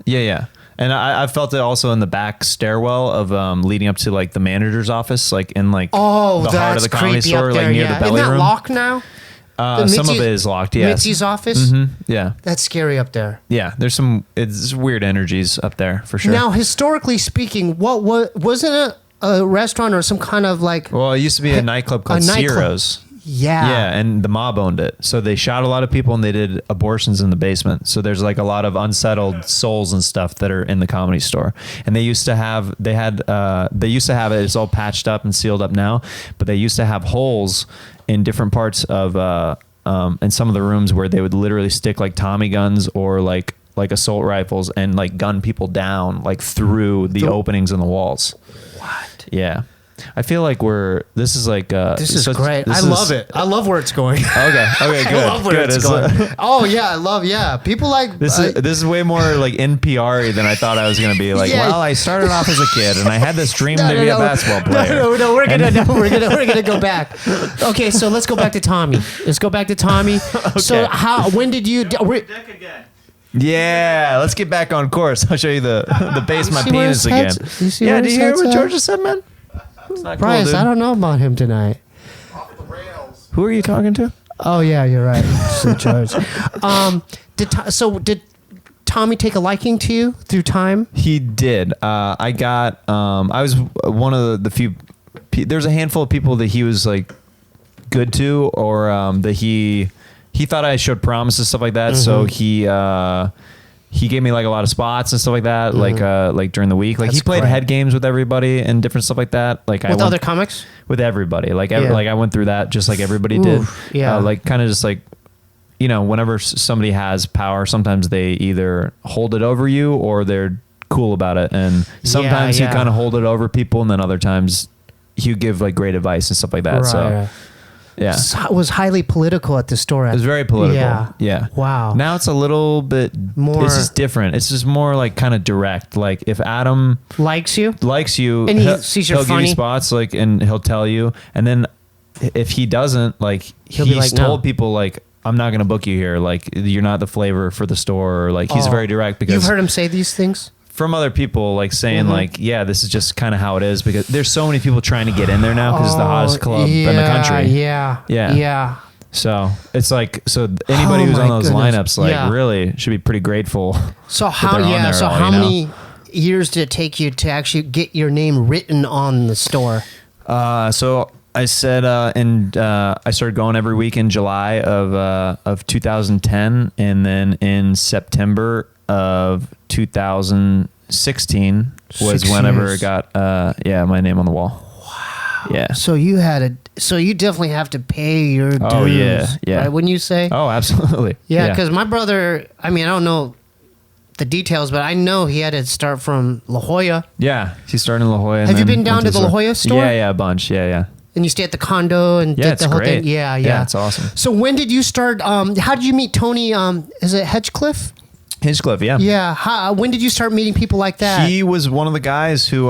And I felt it also in the back stairwell of leading up to like the manager's office, like in like the heart of the comedy store, like near the belly room. Isn't that locked now? Some of it is locked. Yeah, Mitzi's office. Mm-hmm. Yeah, that's scary up there. Yeah, it's weird energies up there for sure. Now, historically speaking, wasn't it a restaurant or some kind of like? Well, it used to be a nightclub called Ciro's. Yeah, and the mob owned it, so they shot a lot of people and they did abortions in the basement. So there's like a lot of unsettled souls and stuff that are in the comedy store. And they used to have it. It's all patched up and sealed up now, but they used to have holes in different parts of in some of the rooms where they would literally stick like Tommy guns or like assault rifles and like gun people down like through the openings in the walls. What? Yeah. I feel like this is great. I love it. I love where it's going. Okay, good. I love where it's going. Oh yeah, people like this is way more like NPR than I thought I was going to be. Like, well, I started off as a kid and I had this dream to be a basketball player. No, we're gonna go back. Okay, so let's go back to Tommy. Okay. So when did you? Dick again. Yeah, let's get back on course. I'll show you the base of my penis again. Do you hear what Georgia said, man? Bryce, cool, I don't know about him tonight. Off the rails. Who are you talking to? Oh yeah, you're right. Did Tommy take a liking to you through time? He did. I was one of the few. There's a handful of people that he was like good to, or that he thought I showed promise and stuff like that. Mm-hmm. So he gave me like a lot of spots and stuff like that, like during the week. Like he played head games with everybody and different stuff like that. Like with other comics, with everybody. Like I went through that just like everybody did. Yeah. Like kind of just like, whenever somebody has power, sometimes they either hold it over you or they're cool about it. And sometimes you kind of hold it over people, and then other times you give like great advice and stuff like that. Right. So. Yeah, it was highly political at the store. It was very political. Yeah. Wow. Now it's a little bit more. It's just different. It's just more like kind of direct. Like if Adam likes you, and he sees you're he'll funny, give you spots, like, and he'll tell you. And then if he doesn't, like, he's told people like, I'm not going to book you here. Like, you're not the flavor for the store. Or, like, he's very direct because you've heard him say these things. From other people, like saying like, yeah, this is just kind of how it is, because there's so many people trying to get in there now because it's the hottest club in the country. Yeah. So it's like, anybody who's on those lineups, like really should be pretty grateful. So how many years did it take you to actually get your name written on the store? So I said, I started going every week in July of 2010, and then in September of 2016 was 6 whenever years. it got my name on the wall. Wow. Yeah. So you definitely have to pay your dues. Oh, yeah, yeah. Right, wouldn't you say? Oh, absolutely. Yeah, because my brother, I mean, I don't know the details, but I know he had to start from La Jolla. Yeah, he started in La Jolla. Have you been down to the La Jolla store? Yeah, a bunch. Yeah. And you stay at the condo and did it's the whole great. thing? Yeah. Yeah, it's awesome. So when did you start, how did you meet Toni, is it Hedgecliffe? Hinchcliffe, yeah. Yeah. When did you start meeting people like that? He was one of the guys who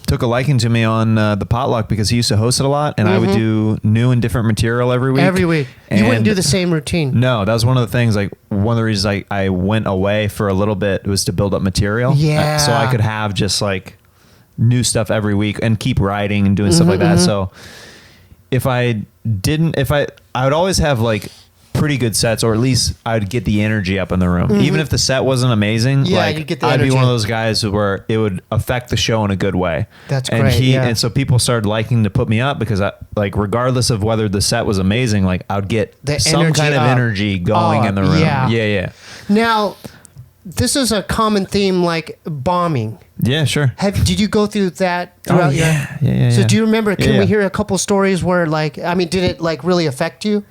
took a liking to me on the potluck because he used to host it a lot, and I would do new and different material every week. Every week. You wouldn't do the same routine. No, that was one of the things. Like one of the reasons I went away for a little bit was to build up material. Yeah. So I could have just like new stuff every week and keep writing and doing stuff like that. So I would always have like pretty good sets, or at least I'd get the energy up in the room. Even if the set wasn't amazing, Yeah, like you'd get the I'd be energy. one of those guys where it would affect the show in a good way. That's and great, yeah. And so people started liking to put me up because I, like, regardless of whether the set was amazing, like I'd get The some energy kind of up. energy going in the room. Yeah. Now, this is a common theme, like bombing. Yeah, sure. Did you go through that throughout your... Yeah. So do you remember, can Yeah. we hear a couple stories where, like, I mean, did it like really affect you?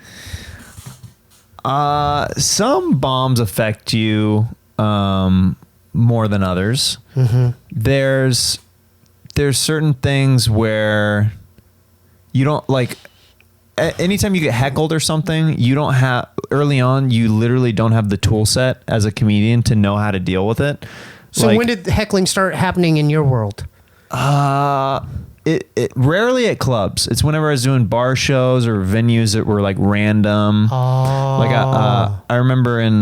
Some bombs affect you more than others. There's certain things where you don't like. Anytime you get heckled or something, you don't have early on. You literally don't have the tool set as a comedian to know how to deal with it. So Like, when did heckling start happening in your world? It rarely at clubs. It's whenever I was doing bar shows or venues that were like random. Oh. Like I remember in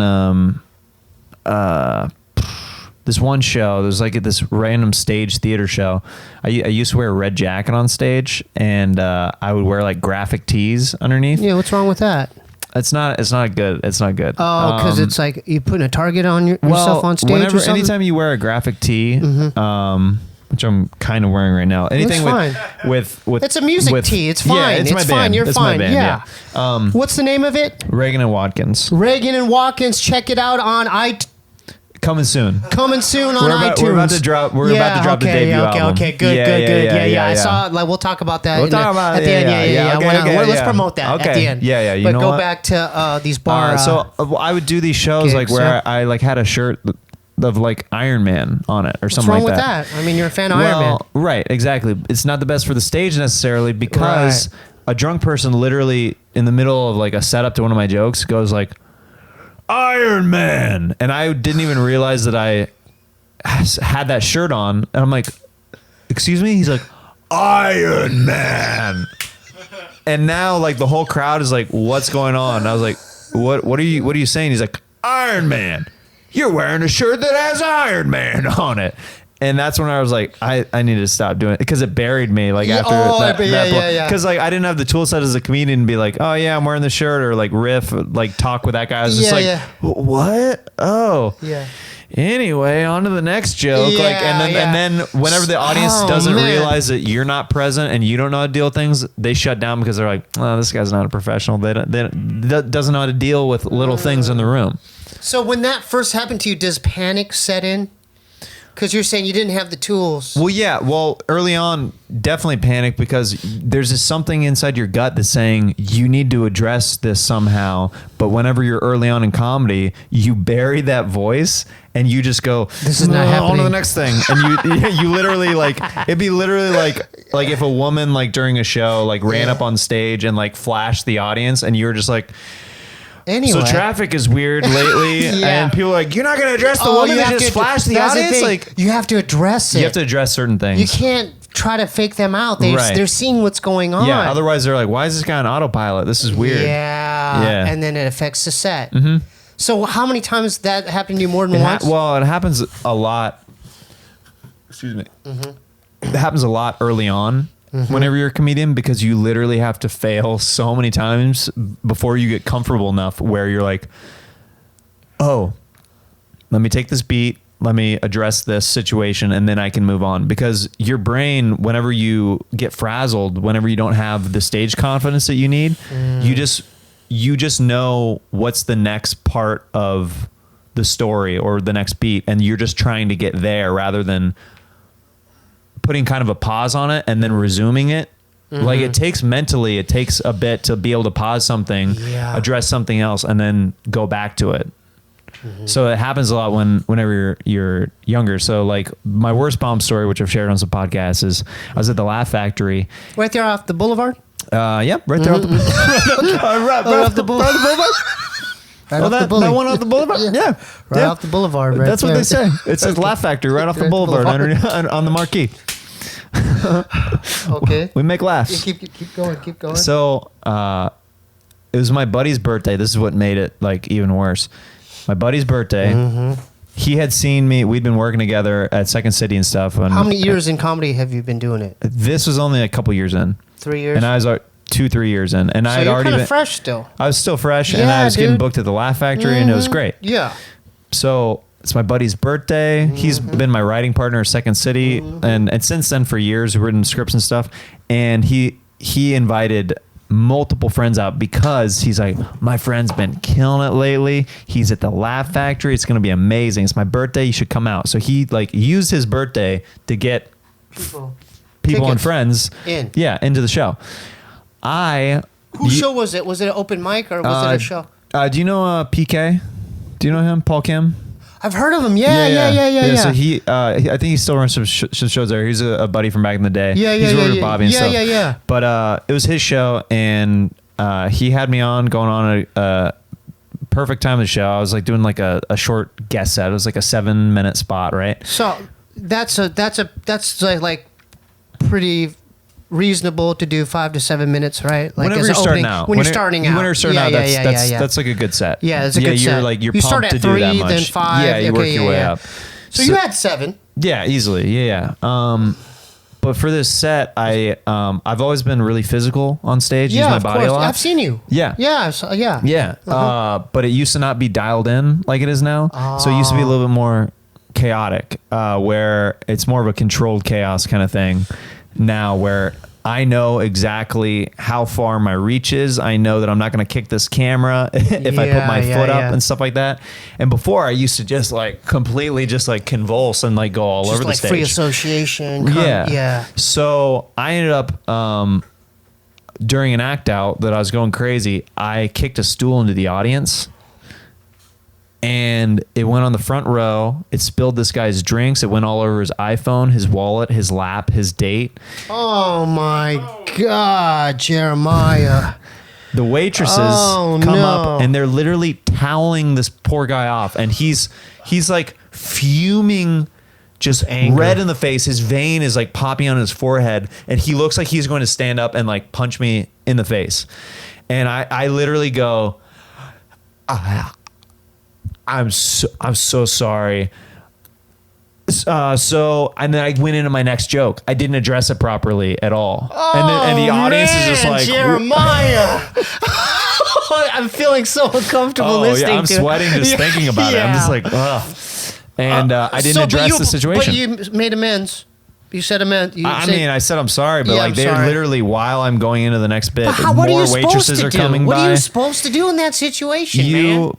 this one show, there's like this random stage theater show. I used to wear a red jacket on stage, and I would wear like graphic tees underneath. Yeah, what's wrong with that? It's not good. It's not good. Oh, because it's like you putting a target on yourself on stage or something? Anytime you wear a graphic tee, which I'm kind of wearing right now. Anything fine. with It's a music tee. It's fine. Yeah, it's my fine. band. You're It's fine. my band, yeah. What's the name of it? Reagan and Watkins. Reagan and Watkins. Check it out on Coming soon. Coming soon on iTunes. We're about to drop. We're about to drop the debut album. Okay, good. Yeah. I saw. Like, we'll talk about that. At the end. Yeah. Let's promote that at the end. Yeah. You but know go what? back to these bars. I would do these shows like gigs, where I like had a shirt of like Iron Man on it or What's something wrong like with that. that? I mean, you're a fan of Iron Man. Right, exactly. It's not the best for the stage necessarily because a drunk person literally in the middle of like a setup to one of my jokes goes like, Iron Man, and I didn't even realize that I had that shirt on, and I'm like, excuse me? He's like, Iron Man. And now like the whole crowd is like, what's going on? And I was like, what are you saying? He's like, Iron Man. You're wearing a shirt that has Iron Man on it. And that's when I was like, I needed to stop doing it because it buried me like after that. Because like I didn't have the tool set as a comedian to be like, oh yeah, I'm wearing this shirt, or like riff, like talk with that guy. I was just like, what? Oh. Yeah. Anyway, on to the next joke. Yeah, like, and then whenever the audience doesn't realize that you're not present and you don't know how to deal with things, they shut down because they're like, oh, this guy's not a professional. They doesn't know how to deal with little things in the room. So when that first happened to you, does panic set in? Because you're saying you didn't have the tools. Well, yeah. Well, early on, definitely panic because there's just something inside your gut that's saying you need to address this somehow. But whenever you're early on in comedy, you bury that voice and you just go, this is not happening. On to the next thing. And you literally like, it'd be literally like if a woman like during a show like ran up on stage and like flashed the audience and you were just like, anyway. So traffic is weird lately, and people are like, you're not going to address the woman that just flashed the audience? Like, you have to address it. You have to address certain things. You can't try to fake them out. They're seeing what's going on. Yeah, otherwise they're like, why is this guy on autopilot? This is weird. Yeah. And then it affects the set. Mm-hmm. So how many times that happened to you more than once? Well, it happens a lot. Excuse me. Mm-hmm. It happens a lot early on. Mm-hmm. Whenever you're a comedian, because you literally have to fail so many times before you get comfortable enough where you're like, oh, let me take this beat, let me address this situation and then I can move on. Because your brain, whenever you get frazzled, whenever you don't have the stage confidence that you need, you just know what's the next part of the story or the next beat, and you're just trying to get there rather than putting kind of a pause on it and then resuming it. Like it takes a bit to be able to pause something, address something else, and then go back to it. So it happens a lot whenever you're younger. So like my worst bomb story, which I've shared on some podcasts, is I was at the Laugh Factory. Right there off the boulevard? Yep, right there off the right off the boulevard. Right off the boulevard. That one off the boulevard? Yeah. Right off the boulevard. Right That's there. what they say. It says Laugh Factory right off the boulevard on the marquee. Okay. We make laughs. Keep going. So it was my buddy's birthday. This is what made it like even worse. My buddy's birthday. He had seen me. We'd been working together at Second City and stuff. How many years in comedy have you been doing it? This was only a couple years in. 3 years? And I was 2-3 years in. And I had already been fresh still. I was still fresh, and I was getting booked at the Laugh Factory, and it was great. Yeah. So it's my buddy's birthday. He's been my writing partner at Second City, and since then for years we've written scripts and stuff. And he invited multiple friends out because he's like, my friend's been killing it lately. He's at the Laugh Factory. It's gonna be amazing. It's my birthday. You should come out. So he like used his birthday to get people and friends into the show. Whose show was it? Was it an open mic or was it a show? Do you know PK? Do you know him, Paul Kim? I've heard of him. Yeah. So he, I think he still runs some shows there. He's a buddy from back in the day. Yeah. He's worked with Bobby and stuff. Yeah. But it was his show, and he had me on, going on a perfect time of the show. I was like doing like a short guest set. It was like a 7-minute spot, right? So that's like pretty reasonable to do 5 to 7 minutes, right? Like whenever you're starting out. When you're starting out. That's like a good set. Yeah, it's a good set. You're you pumped start at to 3, do that much. then 5. Yeah, you work your way up. So you had 7. Yeah, easily. Yeah. But for this set, I've always been really physical on stage. Use my body a lot. I've seen you. Yeah. Yeah. But it used to not be dialed in like it is now. So it used to be a little bit more chaotic, where it's more of a controlled chaos kind of thing now, where I know exactly how far my reach is. I know that I'm not going to kick this camera if I put my foot up and stuff like that. And before, I used to just like completely just like convulse and like go all over the stage. Free association. Yeah. So I ended up, during an act out that I was going crazy, I kicked a stool into the audience. And it went on the front row. It spilled this guy's drinks. It went all over his iPhone, his wallet, his lap, his date. Oh my God, Jeremiah. The waitresses come up and they're literally toweling this poor guy off. And he's like fuming, just red in the face. His vein is like popping on his forehead. And he looks like he's going to stand up and like punch me in the face. And I literally go, I'm so sorry. And then I went into my next joke. I didn't address it properly at all. And the audience is just like, Jeremiah. I'm feeling so uncomfortable listening to it. I'm sweating just thinking about it. I'm just like, ugh. And I didn't address the situation. But you made amends. You said amends. I said I'm sorry, but like they're literally, while I'm going into the next bit, more waitresses are coming by. What are you supposed to do in that situation, man?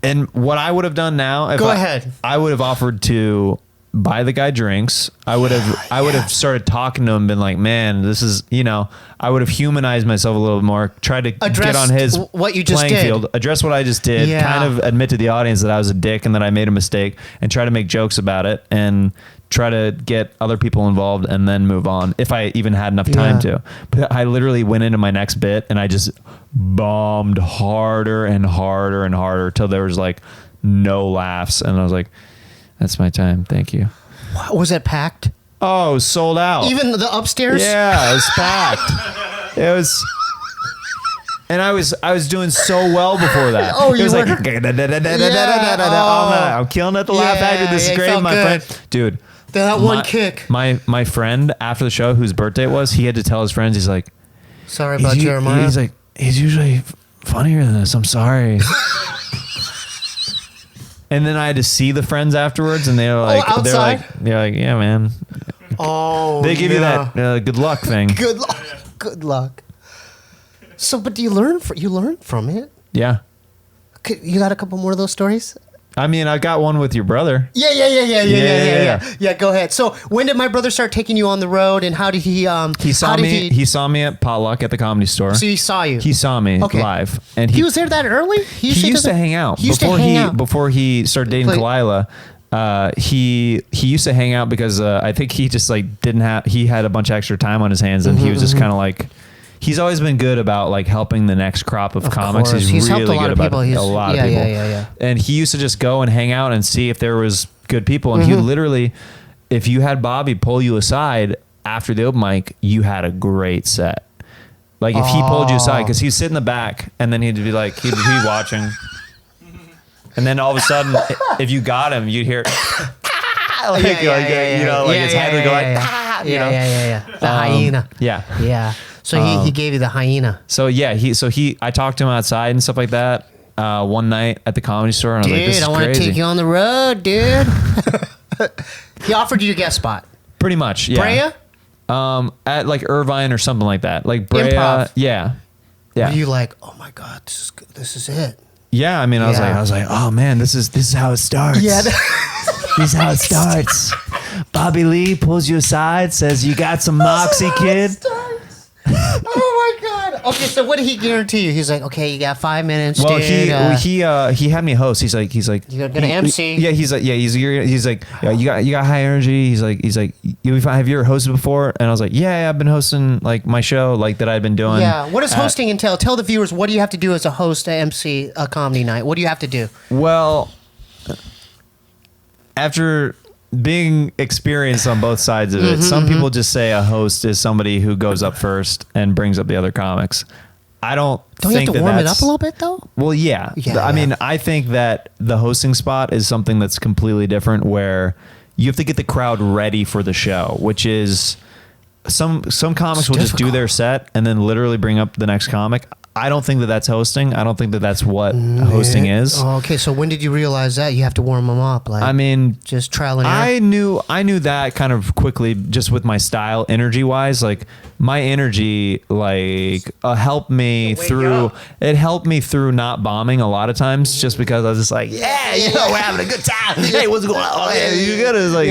And what I would have done now, Go ahead. I would have offered to buy the guy drinks. I would have started talking to him, been like, man, this is, I would have humanized myself a little bit more, tried to get on his what you just playing did. field, address what I just did, kind of admit to the audience that I was a dick and that I made a mistake, and try to make jokes about it and try to get other people involved and then move on if I even had enough time to. But I literally went into my next bit and I just bombed harder and harder and harder till there was like no laughs. And I was like, that's my time. Thank you. Was it packed? Oh, it was sold out. Even the upstairs? Yeah, it was packed. It was... And I was doing so well before that. Oh, you it was were... like, I'm killing at the Laugh Factory. This is great, my friend. Dude. That one kick. My friend, after the show, whose birthday it was, he had to tell his friends, he's like... Sorry about Jeremiah. He's like, he's usually funnier than this. I'm sorry. And then I had to see the friends afterwards, and they were like, outside? they're like, yeah, man. Oh, They give you that good luck thing. Good luck. Good luck. So, but do you learn from it? Yeah. Okay, you got a couple more of those stories? I mean, I got one with your brother. Yeah. Go ahead. So, when did my brother start taking you on the road, and how did he? He saw me. He saw me at Potluck at the Comedy Store. So he saw you. He saw me live, and he was there that early. He used to hang out before he started dating Kalila. He used to hang out because I think he just like he had a bunch of extra time on his hands, and he was just kind of like. He's always been good about like helping the next crop of comics. Course. He's really good about a lot of people. Yeah. And he used to just go and hang out and see if there was good people. And he literally, if you had Bobby pull you aside after the open mic, you had a great set. Like if he pulled you aside, because he'd sit in the back and then he'd be like, he'd be watching. And then all of a sudden, if you got him, you'd hear, his head would go like, The hyena. Yeah. So he gave you the hyena. So yeah, I talked to him outside and stuff like that one night at the Comedy Store, and I was like, "This is want to crazy." take you on the road, dude. He offered you a guest spot. Pretty much, yeah. Brea? At like Irvine or something like that, like Brea. Improv. Yeah. Were you like, oh my god, this is it? Yeah, I mean, I was like, oh man, this is how it starts. Yeah. This is how it starts. Bobby Lee pulls you aside, says, "You got some moxie, kid." Oh my god. Okay, so what did he guarantee you? He's like, okay, you got 5 minutes. Well, dude. he had me host. He's like, you're gonna MC. He's like, you got high energy. He's like, have you ever hosted before? And I was like, yeah, I've been hosting like my show, like that I've been doing. Yeah. What does hosting entail? Tell the viewers, what do you have to do as a host, MC a comedy night? What do you have to do? Well, after being experienced on both sides of it, some people just say a host is somebody who goes up first and brings up the other comics. I don't think you have to warm it up a little bit though? Well, yeah. I mean, I think that the hosting spot is something that's completely different, where you have to get the crowd ready for the show, which is some comics will just do their set and then literally bring up the next comic. I don't think that that's hosting. I don't think that that's what hosting is. Oh, okay, so when did you realize that you have to warm them up? Like, I mean, just trial and error. I knew that kind of quickly, just with my style, energy wise. Like my energy, like helped me through. It helped me through not bombing a lot of times, just because I was just like, we're having a good time. Hey, what's going on? Oh, yeah, you good? It's like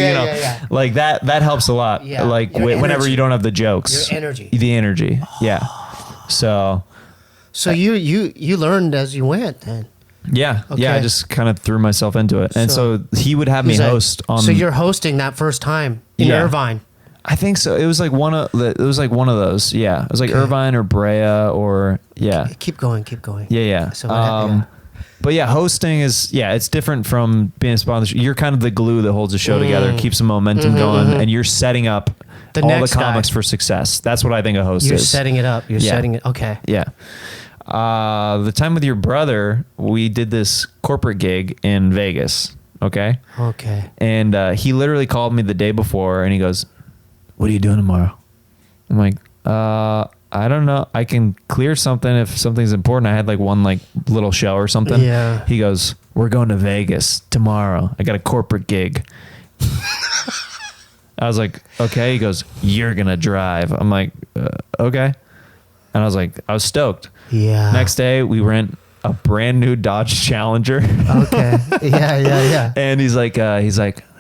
like that helps a lot. Yeah. Like whenever you don't have the jokes, Your energy. the energy. Yeah. So you learned as you went then. Yeah. Okay. Yeah. I just kind of threw myself into it. And so he would have me host on. So you're hosting that first time in Irvine. I think so. It was like one of those. Yeah. It was like Irvine or Brea or Keep going. Yeah. So what but yeah, hosting is, it's different from being a spot on the show. You're kind of the glue that holds the show together, keeps the momentum going, and you're setting up all the comics for success. That's what I think a host is. You're setting it up. You're setting it. Okay. Yeah. The time with your brother, we did this corporate gig in Vegas. Okay. And he literally called me the day before, and he goes, "What are you doing tomorrow?" I'm like, I don't know. I can clear something if something's important. I had like one like little show or something. Yeah. He goes, "We're going to Vegas tomorrow. I got a corporate gig." I was like, "Okay." He goes, "You're gonna drive." I'm like, "Okay." And I was stoked. Yeah. Next day, we rent a brand new Dodge Challenger. Okay. Yeah. And he's like,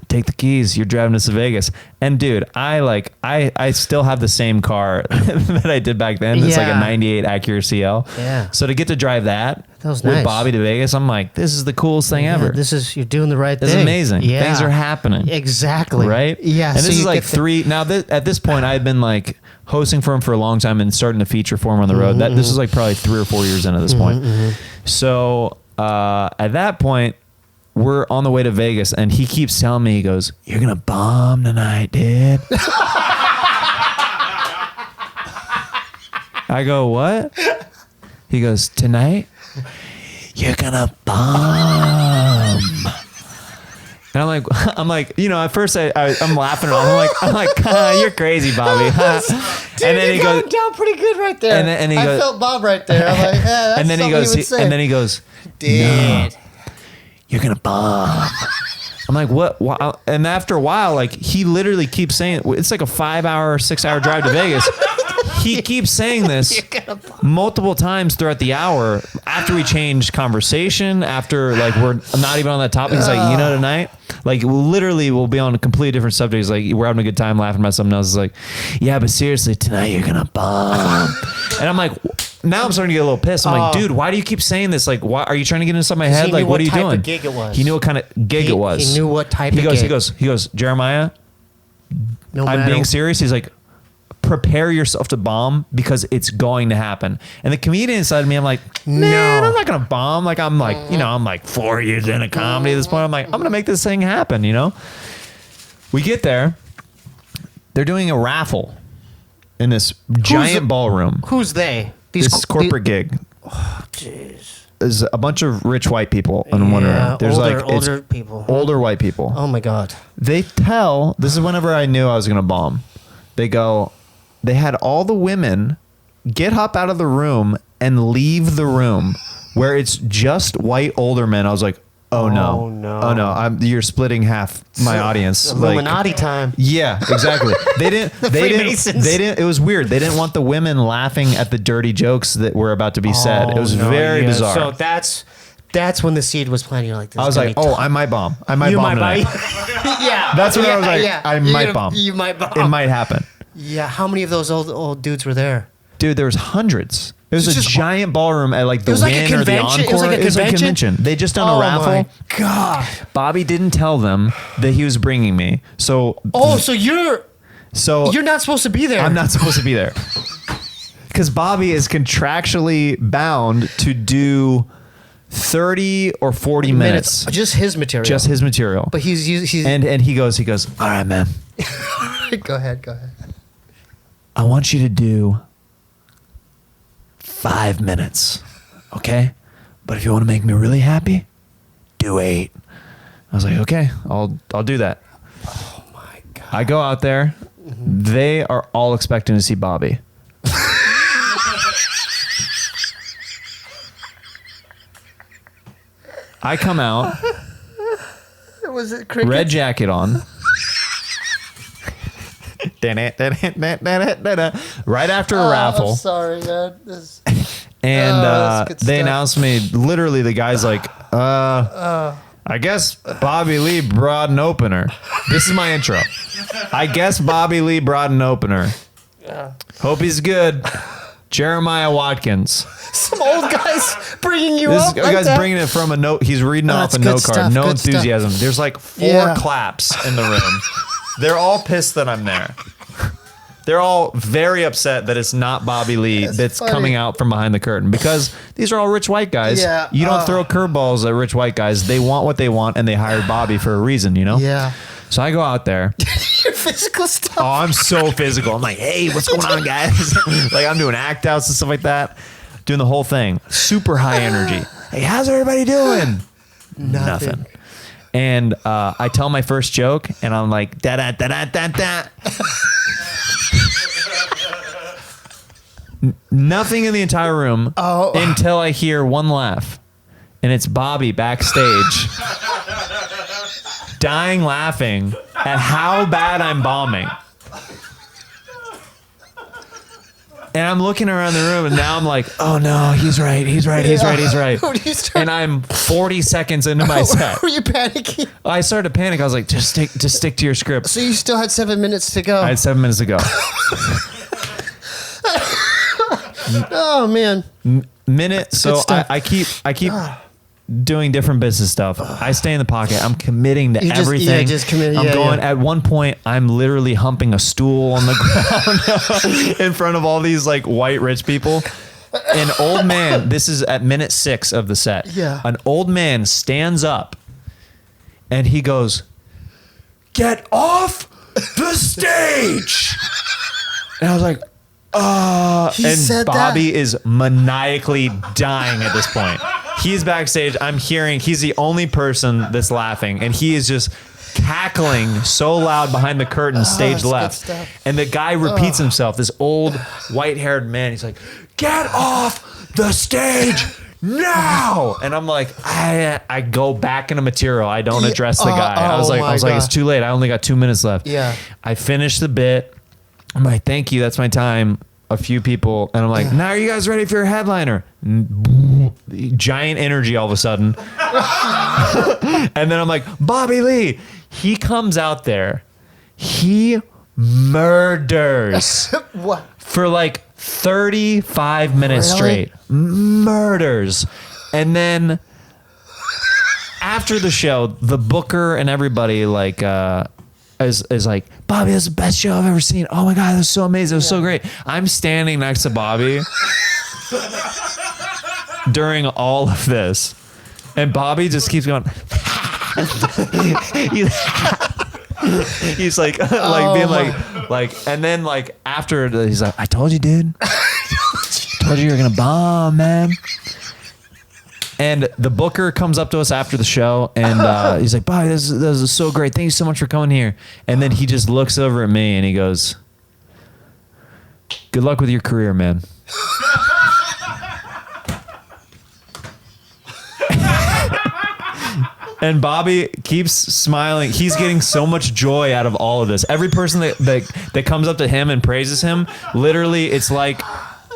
"Take the keys. You're driving us to Vegas." And dude, I still have the same car that I did back then. It's like a 98 Acura CL. Yeah. So to get to drive that was with nice. Bobby to Vegas, I'm like, this is the coolest thing ever. You're doing the right thing. This is amazing. Yeah. Things are happening. Exactly. Right? Yeah. And so this is like at this point, I had been like hosting for him for a long time and starting to feature for him on the road. This is like probably 3 or 4 years into this point. So at that point, we're on the way to Vegas, and he keeps telling me, he goes, "You're going to bomb tonight, dude." I go, "What?" He goes, "Tonight, you're going to bomb." And I'm like, at first I'm laughing. I'm like, "You're crazy, Bobby." Dude, and then he goes down pretty good right there. And he goes, I felt Bob right there. I'm like, that's and then he goes, dude. "No, you're gonna bomb. I'm like, what? Wow. And after a while, like he literally keeps saying, it's like a 5-hour, 6-hour drive to Vegas. He keeps saying this multiple times throughout the hour after we change conversation, after like we're not even on that topic. He's like, tonight, like literally we'll be on a completely different subject. He's like, we're having a good time laughing about something else. He's like, yeah, but seriously, tonight you're gonna bomb. And I'm like, now I'm starting to get a little pissed. I'm like, dude, why do you keep saying this? Like, why are you trying to get inside my head? Like, what are you doing? He knew what type of gig it was. He knew what kind of gig it was. He knew what type of gig. He goes, Jeremiah, I'm being serious. He's like, prepare yourself to bomb because it's going to happen. And the comedian inside of me, I'm like, man, I'm not gonna bomb. Like I'm like, I'm like 4 years into comedy at this point. I'm like, I'm gonna make this thing happen. We get there. They're doing a raffle in this giant ballroom. Who's they? This corporate gig. Oh, jeez. There's a bunch of rich white people in one room. There's older people. Older white people. Oh my God. This is whenever I knew I was gonna bomb. They had all the women get up out of the room and leave the room where it's just white older men. I was like, oh no, you're splitting half my audience. Illuminati time. Yeah, exactly. They didn't. It was weird. They didn't want the women laughing at the dirty jokes that were about to be said. It was very bizarre. So that's when the seed was planted. You're like, this I was like, I might bomb. I might bomb tonight. Yeah. That's when I was like, I might bomb. You might bomb. It might happen. Yeah. How many of those old dudes were there? Dude, there was hundreds. It was a giant ballroom at like the Wynn or the Encore. It was like a convention. They just done a raffle. Oh my God. Bobby didn't tell them that he was bringing me. So you're not supposed to be there. I'm not supposed to be there. Because Bobby is contractually bound to do 30 or 40 minutes. Just his material. But he's and he goes, all right, man. Go ahead. I want you to do 5 minutes, okay? But if you want to make me really happy, do 8. I was like, okay, I'll do that. Oh my God. I go out there. Mm-hmm. They are all expecting to see Bobby. I come out. Was it cricket? Red jacket on. Right after a raffle. I'm sorry, man. And they announced me. Literally, the guy's like, I guess Bobby Lee brought an opener. This is my intro. I guess Bobby Lee brought an opener. Yeah. Hope he's good. Jeremiah Watkins. Some old guy's bringing you this up. This guy's bringing it from a note. He's reading off a note card. No enthusiasm. Stuff. There's like 4 claps in the room. They're all pissed that I'm there. They're all very upset that it's not Bobby Lee that's coming out from behind the curtain because these are all rich white guys. Yeah. You don't throw curveballs at rich white guys. They want what they want, and they hired Bobby for a reason, Yeah. So I go out there. Your physical stuff. Oh, I'm so physical. I'm like, hey, what's going on, guys? Like, I'm doing act outs and stuff like that. Doing the whole thing. Super high energy. Hey, how's everybody doing? Nothing. And I tell my first joke, and I'm like, da-da-da-da-da-da. Nothing in the entire room until I hear one laugh. And it's Bobby backstage dying laughing at how bad I'm bombing. And I'm looking around the room, and now I'm like, oh no, he's right. And I'm 40 seconds into my set. Were you panicking? I started to panic. I was like, just stick to your script. So you still had 7 minutes to go. I had 7 minutes to go. Oh man. Minute. So I keep doing different business stuff. I stay in the pocket. I'm committing to everything. I'm going. At one point, I'm literally humping a stool on the ground in front of all these like white rich people. An old man. This is at minute 6 of the set. Yeah. An old man stands up, and he goes, "Get off the stage!" And I was like, and Bobby is maniacally dying at this point. He's backstage. I'm hearing he's the only person that's laughing, and he is just cackling so loud behind the curtain, stage left. And the guy repeats himself, this old white-haired man. He's like, "Get off the stage no. And I'm like, I go back into material. I don't address the guy. I was like, it's too late. I only got 2 minutes left. Yeah. I finished the bit. I'm like, thank you. That's my time. A few people. And I'm like, now are you guys ready for your headliner? Giant energy all of a sudden. And then I'm like, Bobby Lee. He comes out there. He murders. What? For like 35 minutes Really? straight. Murders. And then after the show, the booker and everybody like is like, Bobby, that's the best show I've ever seen. Oh my God, that was so amazing. It was so great. I'm standing next to Bobby during all of this. And Bobby just keeps going. He's like, being like, and then like after he's like, I told you, dude. Told you were gonna bomb, man. And the booker comes up to us after the show, and he's like, Bobby, this is so great. Thank you so much for coming here. And then he just looks over at me and he goes, good luck with your career, man. And Bobby keeps smiling. He's getting so much joy out of all of this. Every person that comes up to him and praises him, literally, it's like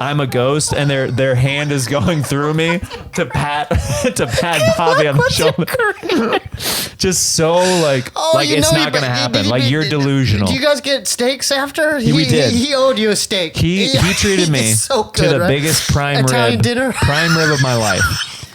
I'm a ghost, and their hand is going through me to pat Bobby on the shoulder. Just so like it's not gonna happen. Like you're delusional. Do you guys get steaks after? We did. He owed you a steak. He treated me so good, to the right? biggest prime Italian rib dinner? prime rib of my life.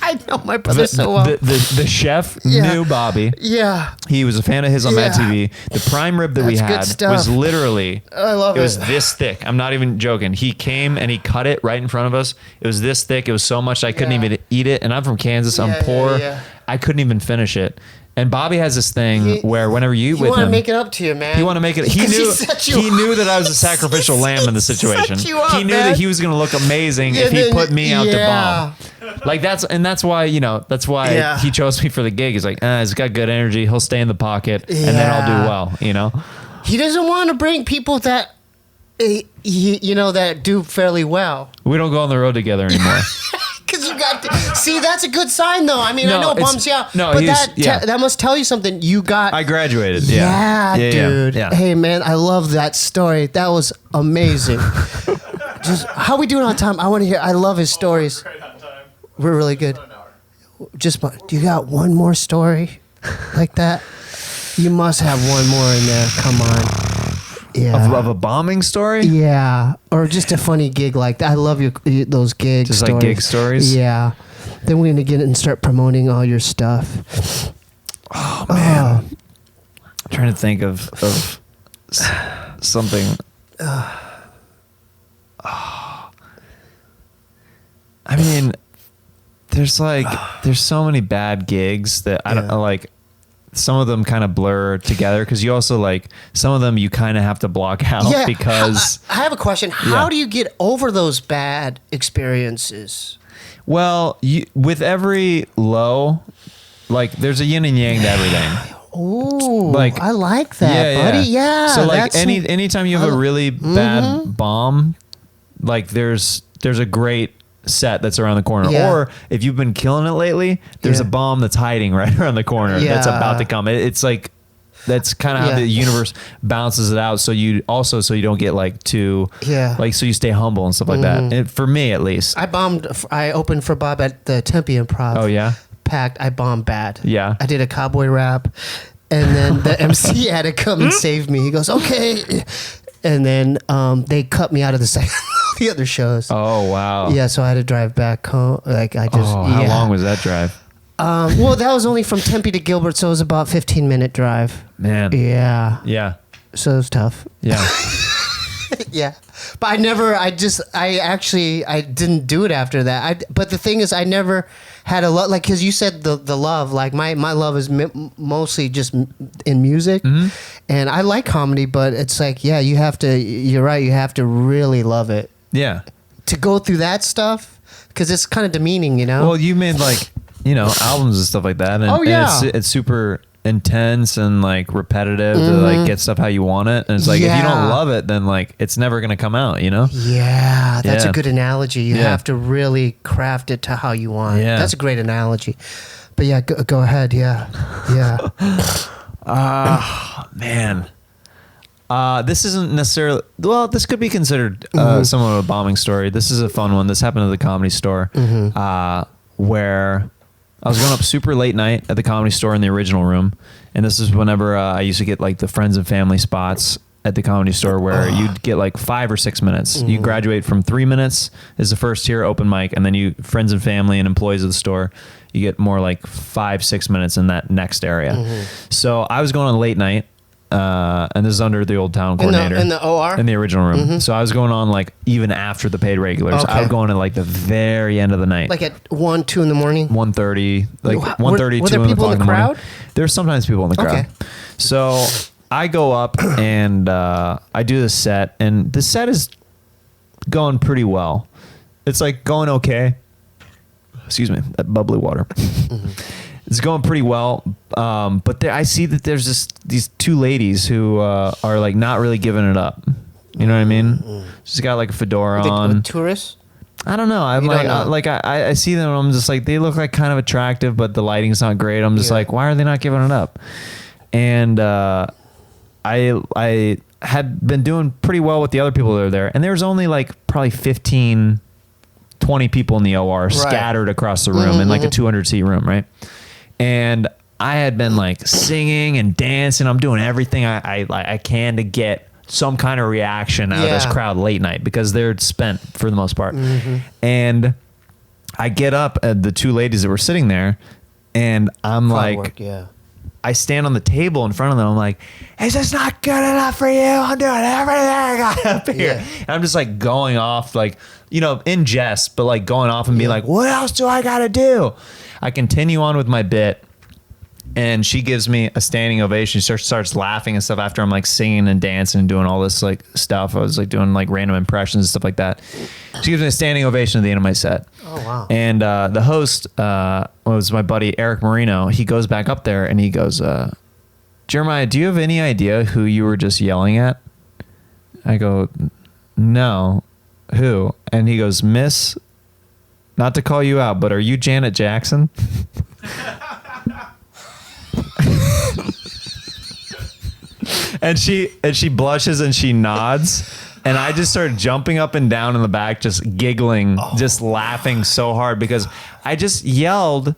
I know my brother so well. The chef Yeah. knew Bobby. Yeah. He was a fan of his on Mad TV. The prime rib that we That's good had stuff. was literally, I love it. It was this thick. I'm not even joking. He came and he cut it right in front of us. It was this thick. It was so much I couldn't even eat it. And I'm from Kansas. I'm poor. Yeah. I couldn't even finish it. And Bobby has this thing where whenever you eat with want to him, make it up to you, man. he want to make it. He 'Cause knew. set you He knew that I was a sacrificial lamb in the situation. set you up, He knew man. that he was going to look amazing if he put me out to bomb. Like that's why he chose me for the gig. He's like, he's got good energy. He'll stay in the pocket, and then I'll do well. He doesn't want to bring people that that do fairly well. We don't go on the road together anymore. Because you got see, that's a good sign, though. I mean, I know it bums you out, but that must tell you something. You got. I graduated. Yeah, dude. Yeah. Hey, man, I love that story. That was amazing. Just how we doing on time? I want to hear. I love his stories. Right on time. We're really good. About an hour. Just, do you got one more story like that? You must have one more in there. Come on. Yeah. Of a bombing story? Yeah. Or just a funny gig like that. I love those gig Just stories. like gig stories? Yeah. Then we're going to get it and start promoting all your stuff. Oh, man. I'm trying to think of something. I mean, there's so many bad gigs that I don't like. Some of them kind of blur together because you also some of them you kind of have to block out because. I have a question. How do you get over those bad experiences? Well, with every low, there's a yin and yang to everything. Ooh, I like that, buddy. Yeah. So anytime you have a really bad bomb, there's a great set that's around the corner. Or if you've been killing it lately, there's a bomb that's hiding right around the corner that's about to come. It's like that's kind of how the universe balances it out. So you don't get too so you stay humble and stuff like that. And for me at least. I opened for Bob at the Tempe Improv. Oh yeah. Packed. I bombed bad. Yeah. I did a cowboy rap, and then the MC had to come and save me. He goes, okay. And then they cut me out of the other shows. Oh wow. Yeah, so I had to drive back home. How long was that drive? Well, that was only from Tempe to Gilbert, so it was about 15-minute drive. Man. Yeah. Yeah. So it was tough. Yeah. Yeah. But I didn't do it after that. But the thing is, I never had a love, because you said the love, my love is mostly just in music. And I like comedy, but it's you're right, you have to really love it. Yeah. To go through that stuff, because it's kind of demeaning, Well, you made albums and stuff like that. And, and it's super intense and like repetitive to like get stuff how you want it. And it's like, if you don't love it, then like it's never going to come out, you know? Yeah, that's a good analogy. You have to really craft it to how you want. Yeah. That's a great analogy. But yeah, go ahead. Yeah. Man. This isn't necessarily, well, this could be considered somewhat of a bombing story. This is a fun one. This happened at the Comedy Store where I was going up super late night at the Comedy Store in the original room. And this is whenever I used to get like the friends and family spots at the Comedy Store where you'd get like 5 or 6 minutes. You graduate from 3 minutes is the first tier open mic. And then you friends and family and employees of the store, you get more like 5-6 minutes in that next area. So I was going on late night. And this is under the old town coordinator in the OR in the original room. So I was going on like even after the paid regulars. Okay. I was going at like the very end of the night, like at 1, 2 in the morning. 1:30, like 1:30, Were there 2 people in the crowd? There's sometimes people in the crowd. Okay. So I go up and I do the set, and the set is going pretty well. It's like going okay. Excuse me, that bubbly water. It's going pretty well, but I see that there's these 2 ladies who are like not really giving it up. You know what I mean? She's got like a fedora on. Tourists? I don't know. I'm like, I see them and I'm just like, they look like kind of attractive, but the lighting's not great. I'm just like, why are they not giving it up? And I had been doing pretty well with the other people that are there, and there was only like probably 15, 20 people in the OR scattered across the room in like a 200-seat room, right? And I had been like singing and dancing. I'm doing everything I can to get some kind of reaction out of this crowd late night because they're spent for the most part. And I get up at the 2 ladies that were sitting there, and I'm I stand on the table in front of them. I'm like, is this not good enough for you? I'm doing everything I got up here. And I'm just like going off, like, you know, in jest, but like going off and being like, what else do I got to do? I continue on with my bit, and she gives me a standing ovation. She starts laughing and stuff after I'm like singing and dancing and doing all this like stuff. I was like doing like random impressions and stuff like that. She gives me a standing ovation at the end of my set. Oh, wow. And the host was my buddy Eric Marino. He goes back up there and he goes, Jeremiah, do you have any idea who you were just yelling at? I go, no. Who? And he goes, Miss, not to call you out, but are you Janet Jackson? And she blushes and she nods, and I just start jumping up and down in the back, just giggling, just laughing so hard because I just yelled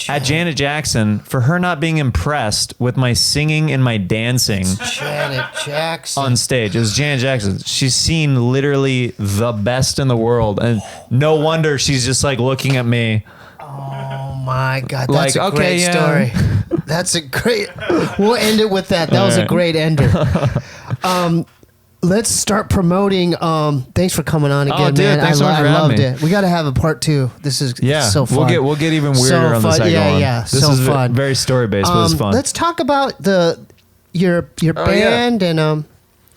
at Janet Jackson for her not being impressed with my singing and my dancing. Janet Jackson on stage. It was Janet Jackson. She's seen literally the best in the world, and no wonder she's just like looking at me. Oh my God, Like, that's a great story. That's a great. We'll end it with that. That was a great ender. Let's start promoting. Thanks for coming on again, dude, man. thanks so much for I loved having me. it. We got to have a part 2. This is so fun. We'll get even weirder on the second one. This is fun. Very story based, but it's fun. Let's talk about your band and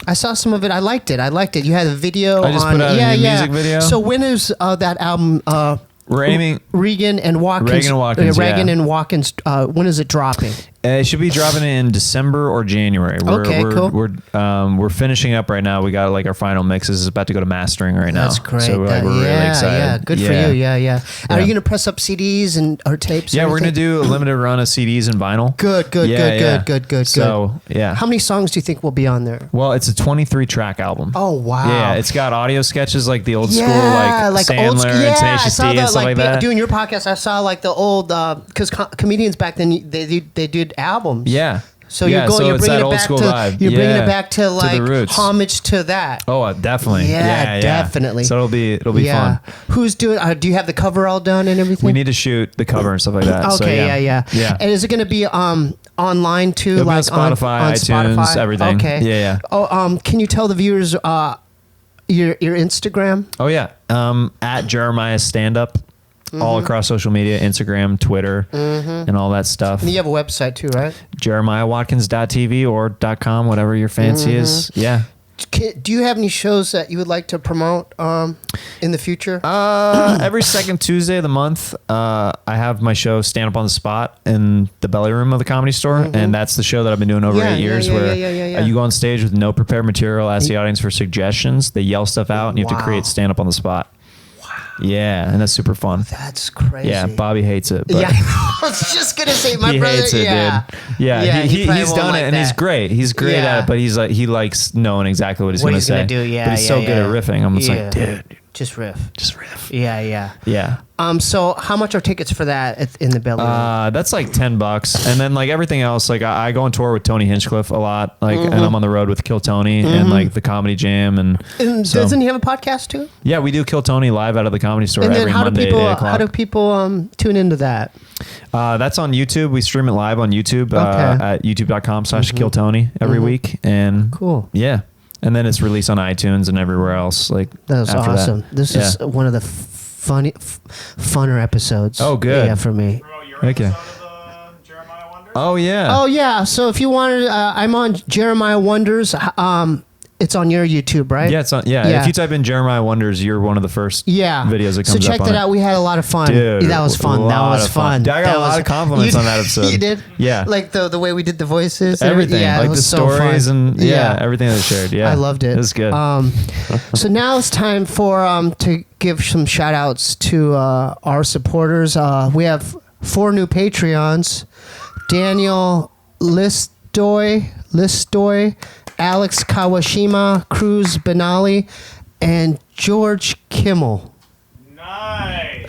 I saw some of it. I liked it. You had a video. I just put out a new music video. So when is that album? We're aiming Regan and Watkins. Regan and Watkins. When is it dropping? It should be dropping in December or January. Cool. We're finishing up right now. We got like our final mixes. It's about to go to mastering right now. That's great. So we're really excited. Yeah, good for you. Yeah. Are you gonna press up CDs or tapes? Yeah, we're gonna do a limited run of CDs and vinyl. Good. So yeah. How many songs do you think will be on there? Well, it's a 23-track album. Oh wow. Yeah, it's got audio sketches like the old school, like Sandler old school. and Tenacious D and stuff like that. Doing your podcast, I saw like the old because comedians back then they did albums. Yeah. So you're bringing it back to like the roots. homage to that. Oh, definitely. Yeah, definitely. So it'll be fun. Who's doing? Do you have the cover all done and everything? We need to shoot the cover and stuff like that. Okay, so yeah. And is it going to be online too? It'll like be on Spotify, on iTunes, Spotify? everything. Okay. Yeah. Oh, can you tell the viewers your Instagram? Oh yeah. At Jeremiah Stand Up. All across social media, Instagram, Twitter, and all that stuff. And you have a website too, right? JeremiahWatkins.tv or .com, whatever your fancy is. Yeah. Do you have any shows that you would like to promote in the future? Every second Tuesday of the month, I have my show Stand Up on the Spot in the belly room of the Comedy Store, and that's the show that I've been doing over 8 years. You go on stage with no prepared material, ask the audience for suggestions, they yell stuff out, and you have to create stand up on the spot. Yeah, and that's super fun. That's crazy. Yeah, Bobby hates it. But Yeah, I was just gonna say my he brother. hates it, Yeah, dude. Yeah, he probably he's won't done like it, and he's that. great. He's great Yeah. at it, but he likes knowing exactly what he's What gonna he's say. gonna do, yeah, but he's so yeah, good at yeah. riffing. I'm just Yeah. like, dude, just riff. just riff. Yeah. Yeah. So how much are tickets for that in the belly room? That's like $10, and then like everything else, like I go on tour with Tony Hinchcliffe a lot, like, and I'm on the road with Kill Tony and like the Comedy Jam, and so, Doesn't he have a podcast too? yeah, we do Kill Tony live out of the Comedy Store And then every how do Monday people at 8 o'clock. tune into that? That's on YouTube. We stream it live on YouTube Okay. at youtube.com/Kill Tony every week, and Cool. yeah, and then it's released on iTunes and everywhere else. Like That was after awesome. That. This is one of the funner episodes. Oh, good. Yeah, for me. Promote your Okay. episode of the Jeremiah Wonders. Oh yeah. Oh yeah. So if you wanted, I'm on Jeremiah Wonders. It's on your YouTube, right? Yeah, it's on. Yeah. Yeah. If you type in Jeremiah Wonders, you're one of the first Yeah. videos that So comes check up on that out. it. We had a lot of fun. Dude, that was fun. a That lot was of fun. fun. I got a lot of compliments on that episode. You did? Yeah. Like the way we did the voices. and Everything, Yeah, like it the was so stories fun. and everything that they shared. Yeah, I loved it. It was good. So now it's time for to give some shout outs to our supporters. We have 4 new Patreons: Daniel Listoy, Alex Kawashima, Cruz Benali, and George Kimmel. Nice.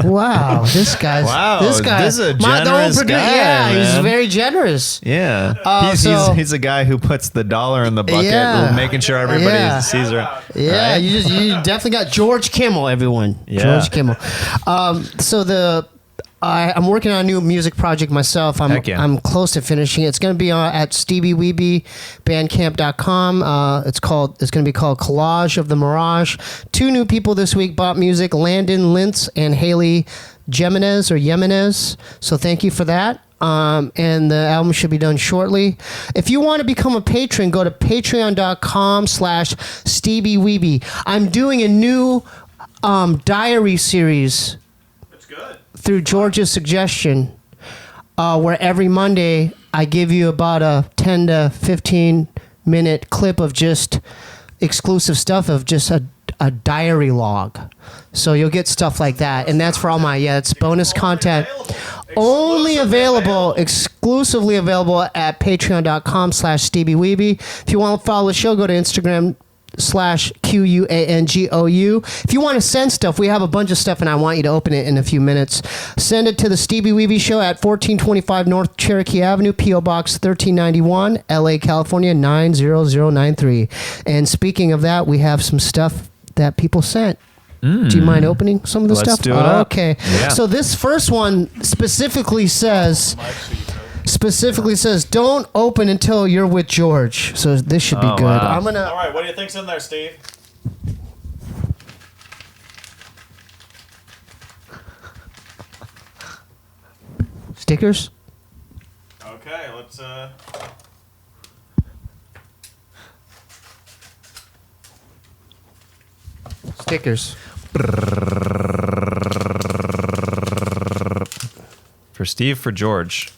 Wow, this guy's This is a generous guy, Yeah, he's man. very generous. Yeah. He's a guy who puts the dollar in the bucket, Yeah. making sure everybody Yeah. sees her. Yeah, Right? you definitely got George Kimmel, everyone. Yeah. George Kimmel. So I'm working on a new music project myself. Heck yeah. I'm close to finishing it. It's going to be at Steebee Weebee Bandcamp.com. It's going to be called Collage of the Mirage. 2 new people this week bought music: Landon Lintz and Haley Jimenez. So thank you for that. And the album should be done shortly. If you want to become a patron, go to patreon.com/Steebee Weebee. I'm doing a new diary series That's good. through George's suggestion, where every Monday I give you about a 10 to 15 minute clip of just exclusive stuff, of just a diary log. So you'll get stuff like that, and that's for all my it's bonus content. Exclusively available at patreon.com/Steebee Weebee. If you want to follow the show, go to Instagram/QUANGOU. If you want to send stuff, we have a bunch of stuff, and I want you to open it in a few minutes. Send it to the Steebee Weebee Show at 1425 North Cherokee Avenue, P.O. Box 1391, LA, California 90093. And speaking of that, we have some stuff that people sent. Do you mind opening some of the Let's stuff? do it up. Okay. Yeah. So this first one specifically says, don't open until you're with George. So this should be Oh, good. wow. I'm gonna. All right, what do you think's in there, Steve? Stickers. Okay, let's Stickers. For Steve, for George.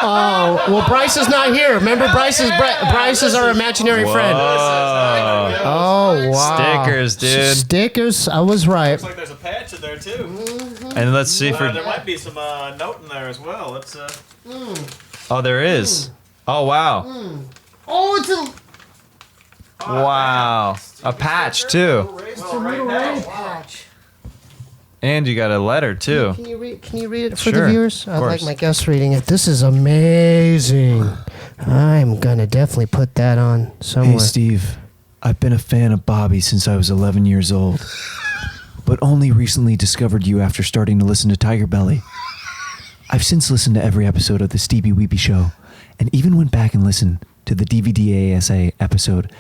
Oh well, Bryce is not here. Remember, Bryce is our imaginary friend. Oh wow. Stickers, dude. Stickers. I was right. looks like there's a patch in there too. And let's see There for. might be some note in there as well. Let's Oh, there is. Oh wow. Oh, it's a Wow. A patch too. patch. And you got a letter too. Can you read it for Sure, the viewers? of I'd like course. my guests reading it. This is amazing. I'm gonna definitely put that on somewhere. Steve, I've been a fan of Bobby since I was 11 years old, but only recently discovered you after starting to listen to Tiger Belly. I've since listened to every episode of the Steebee Weebee Show, and even went back and listened to the DVD ASA episode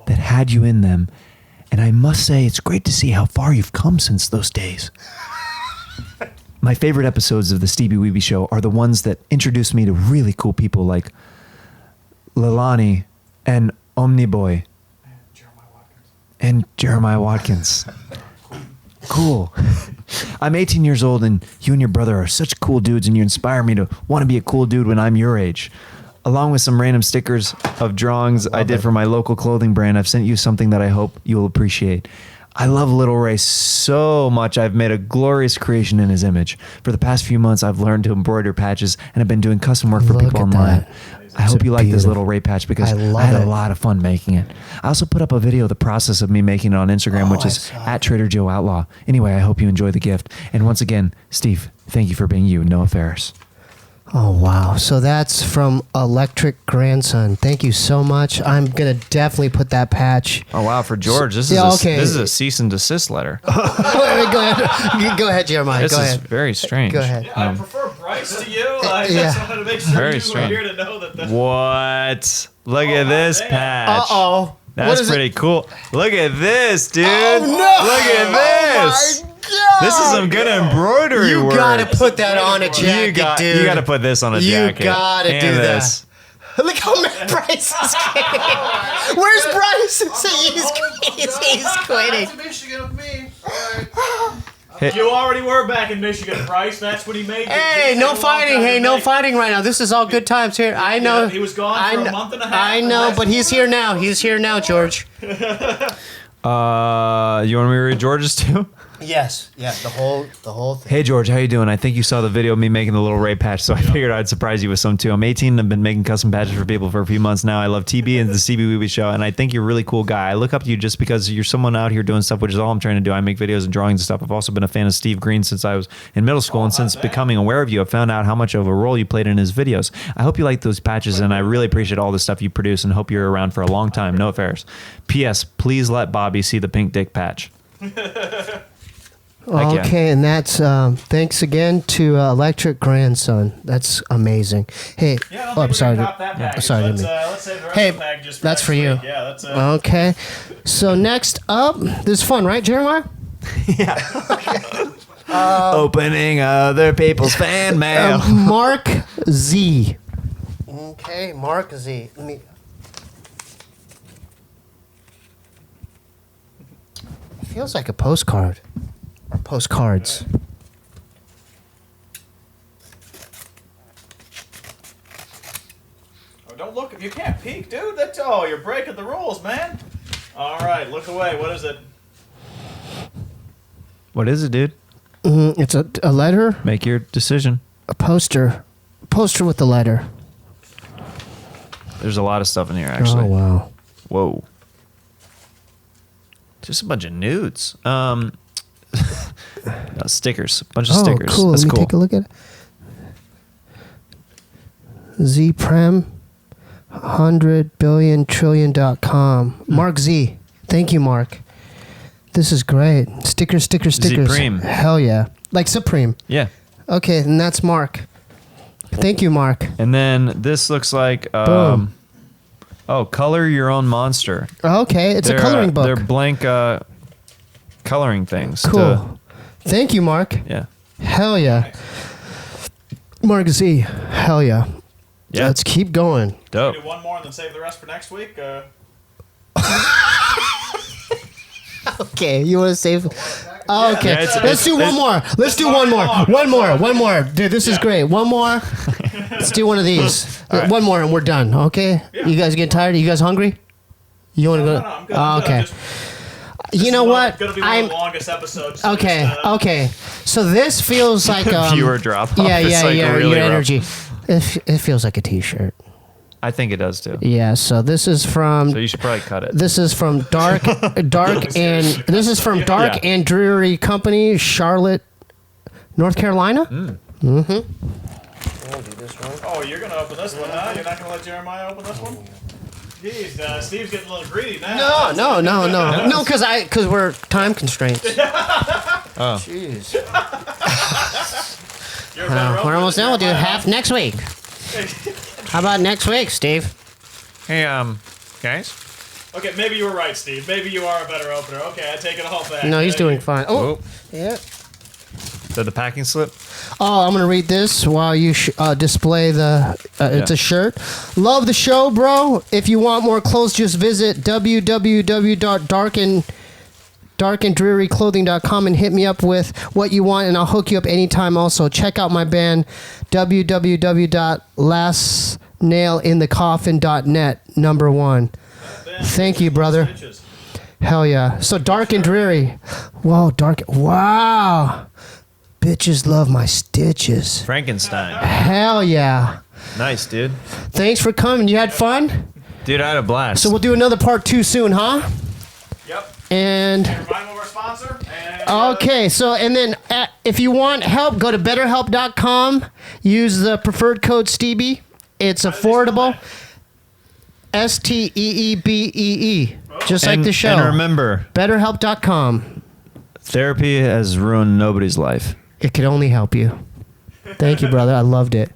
that had you in them, and I must say it's great to see how far you've come since those days. My favorite episodes of the Steebee Weebee Show are the ones that introduce me to really cool people like Lalani and Omniboy, and Jeremiah Watkins. Cool. I'm 18 years old, and you and your brother are such cool dudes, and you inspire me to want to be a cool dude when I'm your age. Along with some random stickers of drawings I did for my local clothing brand, I've sent you something that I hope you'll appreciate. I love Little Ray so much, I've made a glorious creation in his image. For the past few months, I've learned to embroider patches and have been doing custom work for people online. I hope you like this Little Ray patch because I had a lot of fun making it. I also put up a video of the process of me making it on Instagram, which is at Trader Joe Outlaw. Anyway, I hope you enjoy the gift. And once again, Steve, thank you for being you, Noah Ferris. Oh, wow. So that's from Electric Grandson. Thank you so much. I'm going to definitely put that patch. Oh, wow. For George, this is a cease and desist letter. Wait, go ahead. Go ahead, Jeremiah. This go is ahead. very strange. Go ahead. Yeah, I prefer Bryce to you. I just wanted to make sure Very you strange. were here to know that. What? Look at this man. patch. Uh-oh. That's pretty cool. Look at this, dude. Oh, no. Look at this. Oh, my God. This is some good embroidery You work. got to put that on a jacket, dude. You got to put this on a jacket. You got to And do this. that. Look how many Bryce is quitting. Where's Bryce? He's quitting. Michigan with me. You already were back in Michigan, Bryce. That's when he made you. Hey, no fighting. Hey, no fighting right now. This is all good times here. I know. He was gone for a month and a half. I know, but he's here now. He's here now, George. You want me to read George's too? Yes. Yeah. The whole thing. Hey George, how you doing? I think you saw the video of me making the Little Ray patch, so I figured I'd surprise you with some too. I'm 18 and I've been making custom patches for people for a few months now. I love TB and the Steebee Weebee Show, and I think you're a really cool guy. I look up to you just because you're someone out here doing stuff, which is all I'm trying to do. I make videos and drawings and stuff. I've also been a fan of Steve Green since I was in middle school, and since becoming aware of you, I've found out how much of a role you played in his videos. I hope you like those patches, and I really appreciate all the stuff you produce, and hope you're around for a long time. No affairs. P.S. Please let Bobby see the pink dick patch. Okay, and that's thanks again to Electric Grandson. That's amazing. Hey, I'm sorry. Sorry, didn't mean. Let's save the rest Hey, of the packages for that's next for you. week. Yeah, that's Okay, so next up, this is fun, right, Jeremiah? Opening other people's fan mail. Mark Z. Okay, Mark Z. Let me. It feels like a postcard. Or postcards. Oh, don't look. You can't peek, dude. You're breaking the rules, man. All right, look away. What is it? What is it, dude? It's a letter, Make your decision. a poster with the letter. There's a lot of stuff in here, actually. Oh wow. Whoa. Just a bunch of nudes. No, stickers. A bunch of stickers. Cool. That's Let me cool. take a look at it. Zprem 100,000,000,000,000.com. Mark Z. Thank you, Mark. This is great. Stickers. Zpreme. Hell yeah. Like Supreme. Yeah. Okay, and that's Mark. Thank you, Mark. And then this looks like Boom. color your own monster. Okay, it's a coloring book. They're blank coloring things. Cool. Thank you, Mark. Yeah. Hell yeah. Mark Z. Hell yeah. Yeah. Let's keep going. Dope. Do one more and then save the rest for next week. Okay, you want to save? Oh, okay, Yeah, let's do one more. Let's do one more. One more. Dude, this is great. One more. Let's do one of these. right. One more and we're done. Okay. Yeah. You guys getting tired? You guys hungry? You want to go? No, I'm good. Oh, okay. You know what? It's gonna be one of the longest episodes. so Okay. just, Okay. So this feels like Viewer drop off. Yeah, It's like your really rough. energy. It feels like a T-shirt. I think it does too. Yeah. So this is from. So you should probably cut it. This is from Dark and Dreary Company, Charlotte, North Carolina. Oh, you're gonna open this one, huh? You're not gonna let Jeremiah open this one? Jeez, Steve's getting a little greedy now. No, because we're time constraints. Oh. Jeez. You're a better We're opener almost than done. We'll do Jeremiah. half next week. How about next week, Steve? Hey, guys. Okay, maybe you were right, Steve. Maybe you are a better opener. Okay, I take it all back. No, he's Thank doing you. fine. Oh, yeah. So the packing slip. Oh, I'm gonna read this while you display the. It's a shirt. Love the show, bro. If you want more clothes, just visit www.darkanddrearyclothing.com and hit me up with what you want, and I'll hook you up anytime. Also, check out my band www.lastnailinthecoffin.net. #1. Thank you, brother. Hell yeah. So dark and dreary. Whoa, dark. Wow. Bitches love my stitches. Frankenstein. Hell yeah. Nice, dude. Thanks for coming. You had fun? Dude, I had a blast. So we'll do another part 2 soon, huh? Yep. And Remind them of our sponsor. And, okay, so and then if you want help, go to betterhelp.com. Use the preferred code Steebee. It's affordable. STEEBEE. Just like the show. And remember, betterhelp.com. therapy has ruined nobody's life. It could only help you. Thank you, brother. I loved it.